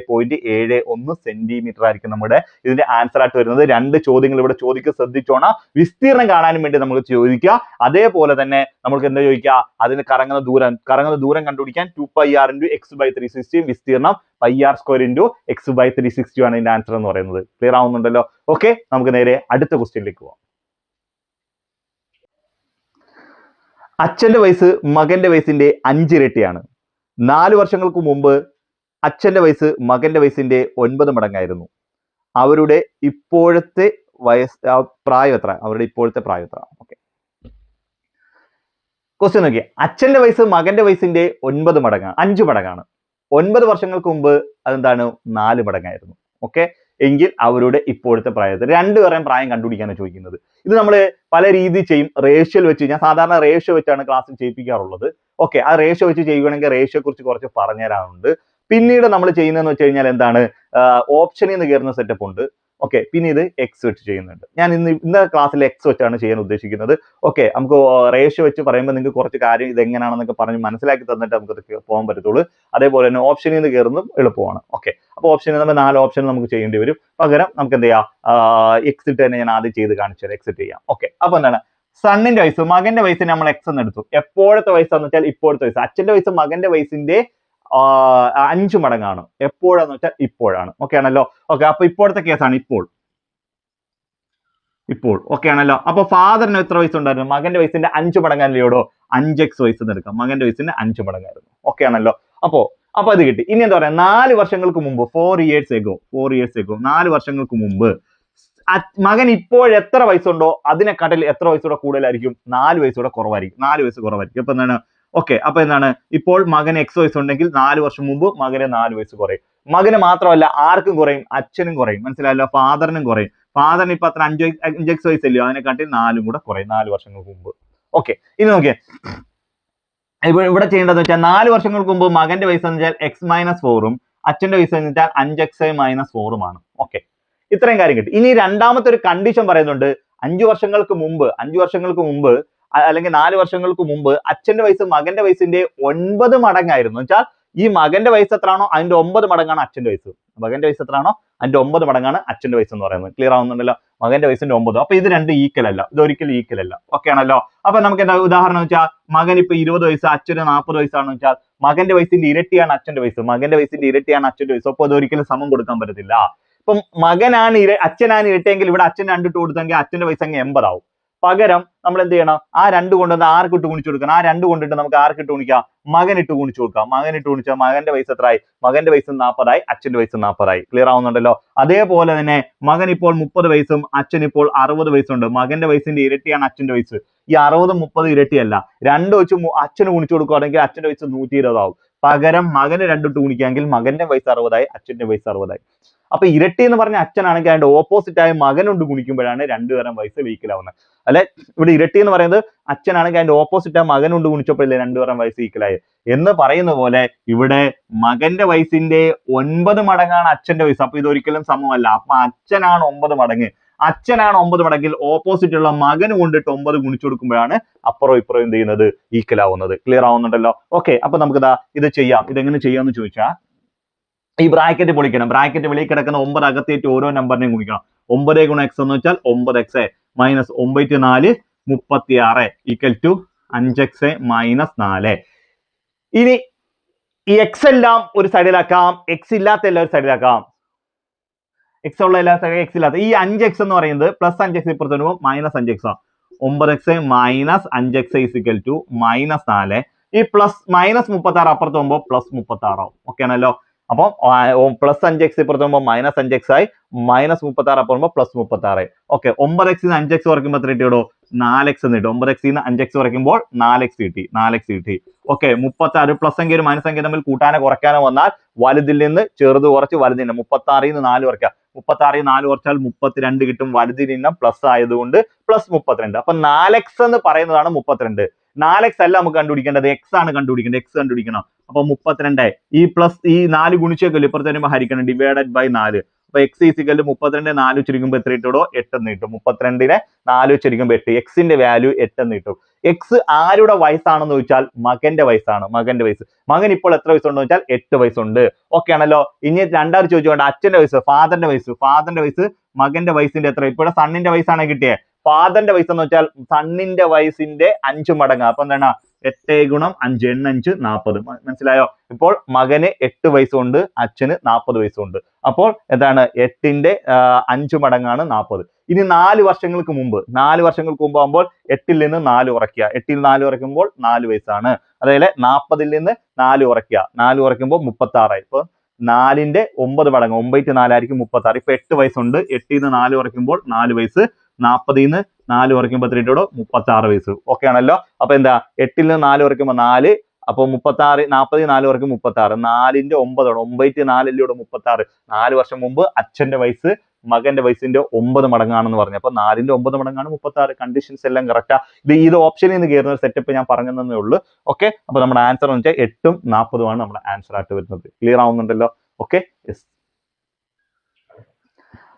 4.71 സെന്റിമീറ്റർ ആയിരിക്കും നമ്മുടെ ഇതിന്റെ ആൻസർ ആയിട്ട് വരുന്നത്. 2 ചോദ്യങ്ങൾ ഇവിടെ ചോദിക്കുക, ശ്രദ്ധിച്ചോണം. വിസ്തീർണം കാണാനും വേണ്ടി നമുക്ക് ചോദിക്കുക. അതേപോലെ തന്നെ നമുക്ക് എന്താ ചോദിക്കുക? അതിന് കറങ്ങുന്ന ദൂരം കണ്ടുപിടിക്കാൻ 2πr × x/360 വിസ്തീർണം πr² × x/360 ആണ് ഇതിന്റെ ആൻസർ എന്ന് പറയുന്നത്. ക്ലിയർ ആവുന്നുണ്ടല്ലോ? ഓക്കെ, നമുക്ക് നേരെ അടുത്ത ക്വസ്റ്റ്യനിലേക്ക് പോവാം. അച്ഛന്റെ വയസ്സ് മകന്റെ വയസ്സിന്റെ 5 ഇരട്ടിയാണ്. 4 വർഷങ്ങൾക്ക് മുമ്പ് അച്ഛന്റെ വയസ്സ് മകന്റെ വയസ്സിന്റെ 9 മടങ്ങായിരുന്നു. അവരുടെ ഇപ്പോഴത്തെ പ്രായം എത്ര? ഓക്കെ, ക്വസ്റ്റ്യൻ നോക്കിയേ. അച്ഛന്റെ വയസ്സ് മകന്റെ വയസ്സിന്റെ 9 മടങ്ങാണ്, 5 മടങ്ങാണ്. 9 വർഷങ്ങൾക്ക് മുമ്പ് അതെന്താണ്? 4 മടങ്ങായിരുന്നു. ഓക്കെ, എങ്കിൽ അവരുടെ ഇപ്പോഴത്തെ പ്രായത്തിൽ രണ്ടുപേരെയും പ്രായം കണ്ടുപിടിക്കാനാണ് ചോദിക്കുന്നത്. ഇത് നമ്മൾ പല രീതിയിൽ ചെയ്യും. റേഷ്യോയിൽ വെച്ച്, ഞാൻ സാധാരണ റേഷ്യോ വെച്ചാണ് ക്ലാസ്സിൽ ചെയ്യിപ്പിക്കാറുള്ളത്. ഓക്കെ, ആ റേഷ്യോ വെച്ച് ചെയ്യുകയാണെങ്കിൽ റേഷ്യോയെ കുറിച്ച് കുറച്ച് പറഞ്ഞുതരാറുണ്ട്. പിന്നീട് നമ്മൾ ചെയ്യുന്നതെന്ന് വെച്ച് കഴിഞ്ഞാൽ എന്താണ്? ഓപ്ഷനിൽ നിന്ന് കയറുന്ന സെറ്റപ്പ് ഉണ്ട്. ഓക്കെ, പിന്നെ ഇത് എക്സ് വെച്ച് ചെയ്യുന്നുണ്ട്. ഞാൻ ഇന്ന ക്ലാസ്സിൽ എക്സ് വെച്ചാണ് ചെയ്യാൻ ഉദ്ദേശിക്കുന്നത്. ഓക്കെ, നമുക്ക് റേഷ്യോ വെച്ച് പറയുമ്പോൾ നിങ്ങൾക്ക് കുറച്ച് കാര്യം ഇത് എങ്ങനെയാണെന്നൊക്കെ പറഞ്ഞ് മനസ്സിലാക്കി തന്നിട്ട് നമുക്ക് പോകാൻ പറ്റത്തുള്ളൂ. അതേപോലെ തന്നെ ഓപ്ഷനിൽ നിന്ന് കയറുന്നതും എളുപ്പമാണ്. ഓക്കെ, അപ്പോൾ ഓപ്ഷനിൽ നമ്മൾ 4 ഓപ്ഷൻ നമുക്ക് ചെയ്യേണ്ടി വരും. പകരം നമുക്ക് എന്ത് ചെയ്യാം? എക്സ് ഇട്ട് തന്നെ ഞാൻ ആദ്യം ചെയ്ത് കാണിച്ചു തരാം. എക്സിറ്റ് ചെയ്യാം. ഓക്കെ, അപ്പൊ എന്താണ്? സണ്ണിന്റെ വയസ്സ് മകന്റെ വയസ്സിന് നമ്മൾ എക്സ് എന്ന് എടുത്തു. എപ്പോഴത്തെ വയസ്സാന്ന് വെച്ചാൽ ഇപ്പോഴത്തെ വയസ്സ്. അച്ഛന്റെ വയസ്സ് മകന്റെ വയസ്സിന്റെ 5 മടങ്ങാണ്. എപ്പോഴാന്ന് വെച്ചാൽ ഇപ്പോഴാണ്. ഓക്കെ ആണല്ലോ? ഓക്കെ, അപ്പൊ ഇപ്പോഴത്തെ കേസാണ് ഇപ്പോൾ. ഓക്കെ ആണല്ലോ? അപ്പൊ ഫാദറിന് എത്ര വയസ്സുണ്ടായിരുന്നു? മകന്റെ വയസ്സിന്റെ 5 മടങ്ങാനില്ലോടോ? 5x വയസ്സ് എന്ന് എടുക്കാം. മകന്റെ വയസ്സിന്റെ 5 മടങ്ങായിരുന്നു. ഓക്കെ ആണല്ലോ? അപ്പൊ അത് കിട്ടി. ഇനി എന്താ പറയാ? 4 വർഷങ്ങൾക്ക് മുമ്പ് 4 years ago 4 വർഷങ്ങൾക്ക് മുമ്പ് മകൻ ഇപ്പോൾ എത്ര വയസ്സുണ്ടോ അതിനെക്കാട്ടിൽ എത്ര വയസ്സൂടെ കൂടുതലായിരിക്കും? 4 വയസ്സൂടെ കുറവായിരിക്കും. 4 വയസ്സ് കുറവായിരിക്കും. അപ്പൊ എന്താണ്? ഓക്കെ, അപ്പൊ എന്താണ്? ഇപ്പോൾ മകന് x വയസ്സുണ്ടെങ്കിൽ 4 വർഷം മുമ്പ് മകന് 4 വയസ്സ് കുറയും. മകന് മാത്രമല്ല ആർക്കും കുറയും? അച്ഛനും കുറയും. മനസ്സിലായല്ലോ? ഫാദറിനും കുറയും. ഫാദറിന് ഇപ്പൊ അത്ര 5x വയസ്സല്ലയോ? അതിനെക്കാട്ടിൽ 4 കൂടെ കുറയും 4 വർഷങ്ങൾക്ക് മുമ്പ്. ഓക്കെ, ഇനി നോക്കിയേ. ഇവിടെ ചെയ്യേണ്ടതെന്ന് വെച്ചാൽ 4 വർഷങ്ങൾക്ക് മുമ്പ് മകന്റെ വയസ്സ് എന്ന് വെച്ചാൽ x-4ഉം അച്ഛന്റെ വയസ്സ് എന്ന് വെച്ചാൽ 5x-4ഉം ആണ്. ഓക്കെ, ഇത്രയും കാര്യം കിട്ടി. ഇനി രണ്ടാമത്തെ ഒരു കണ്ടീഷൻ പറയുന്നുണ്ട്. 5 വർഷങ്ങൾക്ക് മുമ്പ് അല്ലെങ്കിൽ 4 വർഷങ്ങൾക്ക് മുമ്പ് അച്ഛന്റെ വയസ്സ് മകന്റെ വയസ്സിന്റെ 9 മടങ്ങായിരുന്നു. വെച്ചാൽ ഈ മകന്റെ വയസ്സ് എത്രയാണോ അതിന്റെ 9 മടങ്ങാണ് അച്ഛന്റെ വയസ്സ്. മകന്റെ വയസ്സ് എത്രയാണോ അതിന്റെ 9 മടങ്ങാണ് അച്ഛന്റെ വയസ്സ് എന്ന് പറയുന്നത്. ക്ലിയർ ആവുന്നുണ്ടല്ലോ? മകന്റെ വയസ്സിന്റെ 9. അപ്പൊ ഇത് രണ്ടും ഈക്വൽ അല്ല, ഇതൊരിക്കലും ഈക്വൽ അല്ല. ഓക്കെ ആണല്ലോ? അപ്പൊ നമുക്ക് എന്താ ഉദാഹരണം വെച്ചാൽ മകൻ ഇപ്പൊ 20 വയസ്സ് അച്ഛന് 40 വയസ്സാണെന്ന് വെച്ചാൽ മകന്റെ വയസ്സിന്റെ ഇരട്ടിയാണ് അച്ഛന്റെ വയസ്സ്. അപ്പൊ അതൊരിക്കലും സമം കൊടുക്കാൻ പറ്റത്തില്ല. ഇപ്പം അച്ഛനാണ് ഇരട്ടിയെങ്കിൽ ഇവിടെ അച്ഛൻ 2 ഇട്ട് കൊടുത്തെങ്കിൽ അച്ഛന്റെ വയസ്സ് അങ്ങ് 80 ആവും. പകരം നമ്മൾ എന്ത് ചെയ്യണം? ആ 2 കൊണ്ടുവന്ന് ആർക്ക് ഇട്ട് ഗുണിച്ചു കൊടുക്കണം? ആ 2 കൊണ്ടിട്ട് നമുക്ക് ആർക്ക് ഇട്ട് ഗുണിക്കാം? മകനിട്ട് ഗുണിച്ചു കൊടുക്കാം. മകനിട്ട് ഗുണിച്ചാൽ മകന്റെ വയസ്സ് എത്രയായി? മകന്റെ വയസ്സ് 40 ആയി, അച്ഛന്റെ വയസ്സ് 40 ആയി. ക്ലിയർ ആവുന്നുണ്ടല്ലോ? അതേപോലെ തന്നെ മകൻ ഇപ്പോൾ 30 വയസ്സും അച്ഛൻ ഇപ്പോൾ 60 വയസ്സുണ്ട്. മകന്റെ വയസ്സിന്റെ ഇരട്ടിയാണ് അച്ഛന്റെ വയസ്സ്. ഈ 60 30 ഇരട്ടിയല്ല. 2 വെച്ച് അച്ഛന് ഗുണിച്ചു കൊടുക്കുകയാണെങ്കിൽ അച്ഛന്റെ വയസ്സ് 120 ആവും. പകരം മകന് 2 ഇട്ട് ഗുണിക്കാമെങ്കിൽ മകന്റെ വയസ്സ് 60 അച്ഛന്റെ വയസ്സ് 60. അപ്പൊ ഇരട്ടി എന്ന് പറഞ്ഞ അച്ഛനാണെങ്കിൽ അതിന്റെ ഓപ്പോസിറ്റ് ആയി മകനുണ്ട് ഗുണിക്കുമ്പോഴാണ് രണ്ടുപേരും വയസ്സ് ഈക്വൽ ആവുന്നത്. അല്ലെ, ഇവിടെ ഇരട്ടി എന്ന് പറയുന്നത് അച്ഛനാണെങ്കിൽ അതിന്റെ ഓപ്പോസിറ്റ് ആയി മകനുണ്ട് ഗുണിച്ചപ്പോഴല്ലേ രണ്ടുപേരും വയസ്സ് ഈക്വൽ ആയി എന്ന് പറയുന്ന പോലെ ഇവിടെ മകന്റെ വയസ്സിന്റെ 9 മടങ്ങാണ് അച്ഛന്റെ വയസ്സ്. അപ്പൊ ഇതൊരിക്കലും സമമല്ല. അപ്പൊ അച്ഛനാണ് 9 മടങ്ങ്. അച്ഛനാണ് 9 മടങ്ങിൽ ഓപ്പോസിറ്റ് ഉള്ള മകന് കൊണ്ടിട്ട് 9 ഗുണിച്ചു കൊടുക്കുമ്പോഴാണ് അപ്പുറം ഇപ്പുറം എന്ത് ചെയ്യുന്നത് ഈക്വൽ ആവുന്നത്. ക്ലിയർ ആവുന്നുണ്ടല്ലോ? ഓക്കെ, അപ്പൊ നമുക്ക് ഇത് ചെയ്യാം. ഇതെങ്ങനെ ചെയ്യാന്ന് ചോദിച്ചാൽ ഈ ബ്രാക്കറ്റ് പൊളിക്കണം. ബ്രാക്കറ്റ് വെളിയിൽ കിടക്കുന്ന 9 അകത്തേറ്റ് ഓരോ നമ്പറിനെയും ഗുണിക്കണം. 9 ഗുണം x എന്ന് വെച്ചാൽ 9x minus 9 4 36 equal to 5x minus 4. ഇനി ഈ x എല്ലാം ഒരു സൈഡിലാക്കാം, x ഇല്ലാത്ത എല്ലാം ഒരു സൈഡിലാക്കാം. x ഉള്ള എല്ലാ സൈഡിലും x ഇല്ലാത്ത ഈ 5x എന്ന് പറയുന്നത് പ്ലസ് 5x ഇപ്പുറത്ത് വരുമ്പോൾ മൈനസ് 5x ആണ്. 9x minus 5x equal to minus 4. ഈ പ്ലസ് മൈനസ് 36 അപ്പുറത്ത് പോകുമ്പോൾ പ്ലസ് 36 ആവും. ഓക്കെ ആണല്ലോ? അപ്പോൾ പ്ലസ് 5x ഇപ്പുറത്ത് പോകുമ്പോൾ മൈനസ് 5x ആയി, മൈനസ് 36 അപ്പുറത്ത് പ്ലസ് 36. ഓക്കെ, 9x 5x കുറയ്ക്കുമ്പോൾ എത്ര കിട്ടിയോ? 4x എന്ന് കിട്ടും. 9x 5x കുറയ്ക്കുമ്പോൾ 4x കിട്ടി. ഓക്കെ, 36 പ്ലസ് സംഖ്യ മൈനസ് സംഖ്യ തമ്മിൽ കൂട്ടാനോ കുറയ്ക്കാനോ വന്നാൽ വലുതിൽ നിന്ന് ചെറുത് കുറച്ച് വലുതിന് 36 4 കുറയ്ക്കാം. 36 4 കുറച്ചാൽ 32 കിട്ടും. വലുതിൽ നിന്ന് പ്ലസ് ആയതുകൊണ്ട് പ്ലസ് 32. അപ്പൊ 4x എന്ന് പറയുന്നതാണ് 32. 4x അല്ല നമുക്ക് കണ്ടുപിടിക്കേണ്ടത്, x ആണ് കണ്ടുപിടിക്കേണ്ടത്. x കണ്ടുപിടിക്കണം. അപ്പൊ 32 ഈ പ്ലസ് ഈ 4 ഗുണിച്ചേക്കല്ലോ ഇപ്പുറത്ത് വരുമ്പോൾ ഹരിക്കണം, ഡിവൈഡഡ് ബൈ 4. അപ്പൊ x ഈക്വൽ 32 4 ഉച്ചരിക്കുമ്പോൾ എത്ര കിട്ടുമോ? 8 എന്ന് കിട്ടും. 32നെ 4 ഉച്ചരിക്കുമ്പോൾ 8. x ന്റെ വാല്യൂ 8 എന്ന് കിട്ടും. x ആരുടെ വയസ്സാണെന്ന് ചോദിച്ചാൽ മകന്റെ വയസ്സാണ്. മകന്റെ വയസ്സ്. മകൻ ഇപ്പോൾ എത്ര വയസ്സുണ്ടെന്ന് വെച്ചാൽ 8 വയസ്സുണ്ട്. ഓക്കെ ആണല്ലോ? ഇനി രണ്ടാമത് ചോദിച്ചുകൊണ്ട് അച്ഛന്റെ വയസ്സ്, ഫാദറിന്റെ വയസ്സ് മകന്റെ വയസ്സിന്റെ എത്ര? ഇപ്പോൾ സണ്ണിന്റെ വയസ്സാണ് കിട്ടിയത്. ഫാദറിന്റെ വയസ്സ് എന്ന് വെച്ചാൽ സണ്ണിന്റെ വയസ്സിന്റെ 5 മടങ്ങ്. അപ്പൊ എന്താണ്? 8 ഗുണം 5 8 40. മനസ്സിലായോ? ഇപ്പോൾ മകന് 8 വയസ്സുണ്ട്, അച്ഛന് 40 വയസ്സുണ്ട്. അപ്പോൾ എന്താണ്? 8ന്റെ 5 മടങ്ങാണ് 40. ഇനി 4 വർഷങ്ങൾക്ക് മുമ്പ് ആകുമ്പോൾ 8ൽ നിന്ന് 4 കുറയ്ക്കുക. 8ൽ 4 കുറയ്ക്കുമ്പോൾ 4 വയസ്സാണ്. അതേപോലെ 40ൽ നിന്ന് 4 കുറയ്ക്കുക. 4 കുറയ്ക്കുമ്പോൾ 36. ഇപ്പൊ 4ന്റെ 9 മടങ്ങ് 9 4 ആയിരിക്കും 36. ഇപ്പൊ 8 വയസ്സുണ്ട്. 8ൽ നിന്ന് 4 കുറയ്ക്കുമ്പോൾ 4 വയസ്സ്. 40ൽ നിന്ന് 4 കുറയ്ക്കുമ്പോൾ എത്ര കിട്ടുമോ? 36 വയസ്സ്. ഓക്കെ ആണല്ലോ? അപ്പൊ എന്താ? 8ൽ നിന്ന് 4 കുറയ്ക്കുമ്പോൾ 4. അപ്പൊ 36 40 4 കുറയ്ക്കും 36. 4ന്റെ 9 9 4 36. 4 വർഷം മുമ്പ് അച്ഛന്റെ വയസ്സ് മകന്റെ വയസ്സിന്റെ 9 മടങ്ങാണെന്ന് പറഞ്ഞു. അപ്പൊ 4ന്റെ 9 മടങ്ങാണ് 36. കണ്ടീഷൻസ് എല്ലാം കറക്റ്റാ. ഇത് ഓപ്ഷനിൽ നിന്ന് കയറുന്ന ഒരു സെറ്റപ്പ് ഞാൻ പറഞ്ഞു തന്നേ ഉള്ളൂ. ഓക്കെ, അപ്പൊ നമ്മുടെ ആൻസർ എന്ന് വെച്ചാൽ 8ഉം 40ഉം ആണ് നമ്മുടെ ആൻസർ ആയിട്ട് വരുന്നത്. ക്ലിയർ ആവുന്നുണ്ടല്ലോ? Okay, yes.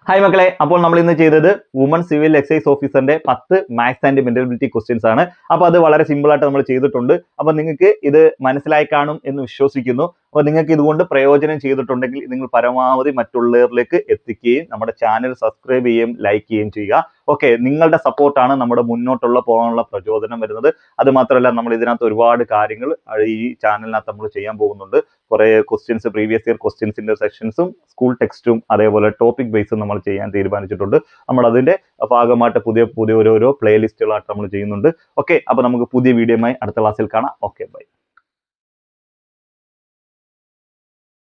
ഹായ് മക്കളെ, അപ്പോൾ നമ്മൾ ഇന്ന് ചെയ്തത് വുമൺ സിവിൽ എക്സൈസ് ഓഫീസറിന്റെ 10 മാത്സ് ആൻഡ് മെന്റബിലിറ്റി ക്വസ്റ്റ്യൻസ് ആണ്. അപ്പൊ അത് വളരെ സിമ്പിൾ ആയിട്ട് നമ്മൾ ചെയ്തിട്ടുണ്ട്. അപ്പൊ നിങ്ങൾക്ക് ഇത് മനസ്സിലായി കാണും എന്ന് വിശ്വസിക്കുന്നു. അപ്പൊ നിങ്ങൾക്ക് ഇതുകൊണ്ട് പ്രയോജനം ചെയ്തിട്ടുണ്ടെങ്കിൽ നിങ്ങൾ പരമാവധി മറ്റുള്ളവരിലേക്ക് എത്തിക്കുകയും നമ്മുടെ ചാനൽ സബ്സ്ക്രൈബ് ചെയ്യുകയും ലൈക്ക് ചെയ്യുകയും ചെയ്യുക. ഓക്കെ, നിങ്ങളുടെ സപ്പോർട്ടാണ് നമ്മുടെ മുന്നോട്ടുള്ള പോകാനുള്ള പ്രചോദനം വരുന്നത്. അത് മാത്രമല്ല, നമ്മൾ ഇതിനകത്ത് ഒരുപാട് കാര്യങ്ങൾ ഈ ചാനലിനകത്ത് നമ്മൾ ചെയ്യാൻ പോകുന്നുണ്ട്. കുറെ ക്വസ്റ്റ്യൻസ്, പ്രീവിയസ് ഇയർ ക്വസ്റ്റ്യൻസിന്റെ സെക്ഷൻസും സ്കൂൾ ടെക്സ്റ്റും അതേപോലെ ടോപ്പിക് ബേസും നമ്മൾ ചെയ്യാൻ തീരുമാനിച്ചിട്ടുണ്ട്. നമ്മൾ അതിന്റെ ഭാഗമായിട്ട് പുതിയ ഓരോരോ പ്ലേലിസ്റ്റുകളായിട്ട് നമ്മൾ ചെയ്യുന്നുണ്ട്. ഓക്കെ, അപ്പൊ നമുക്ക് പുതിയ വീഡിയോയുമായി അടുത്ത ക്ലാസ്സിൽ കാണാം. Okay, by.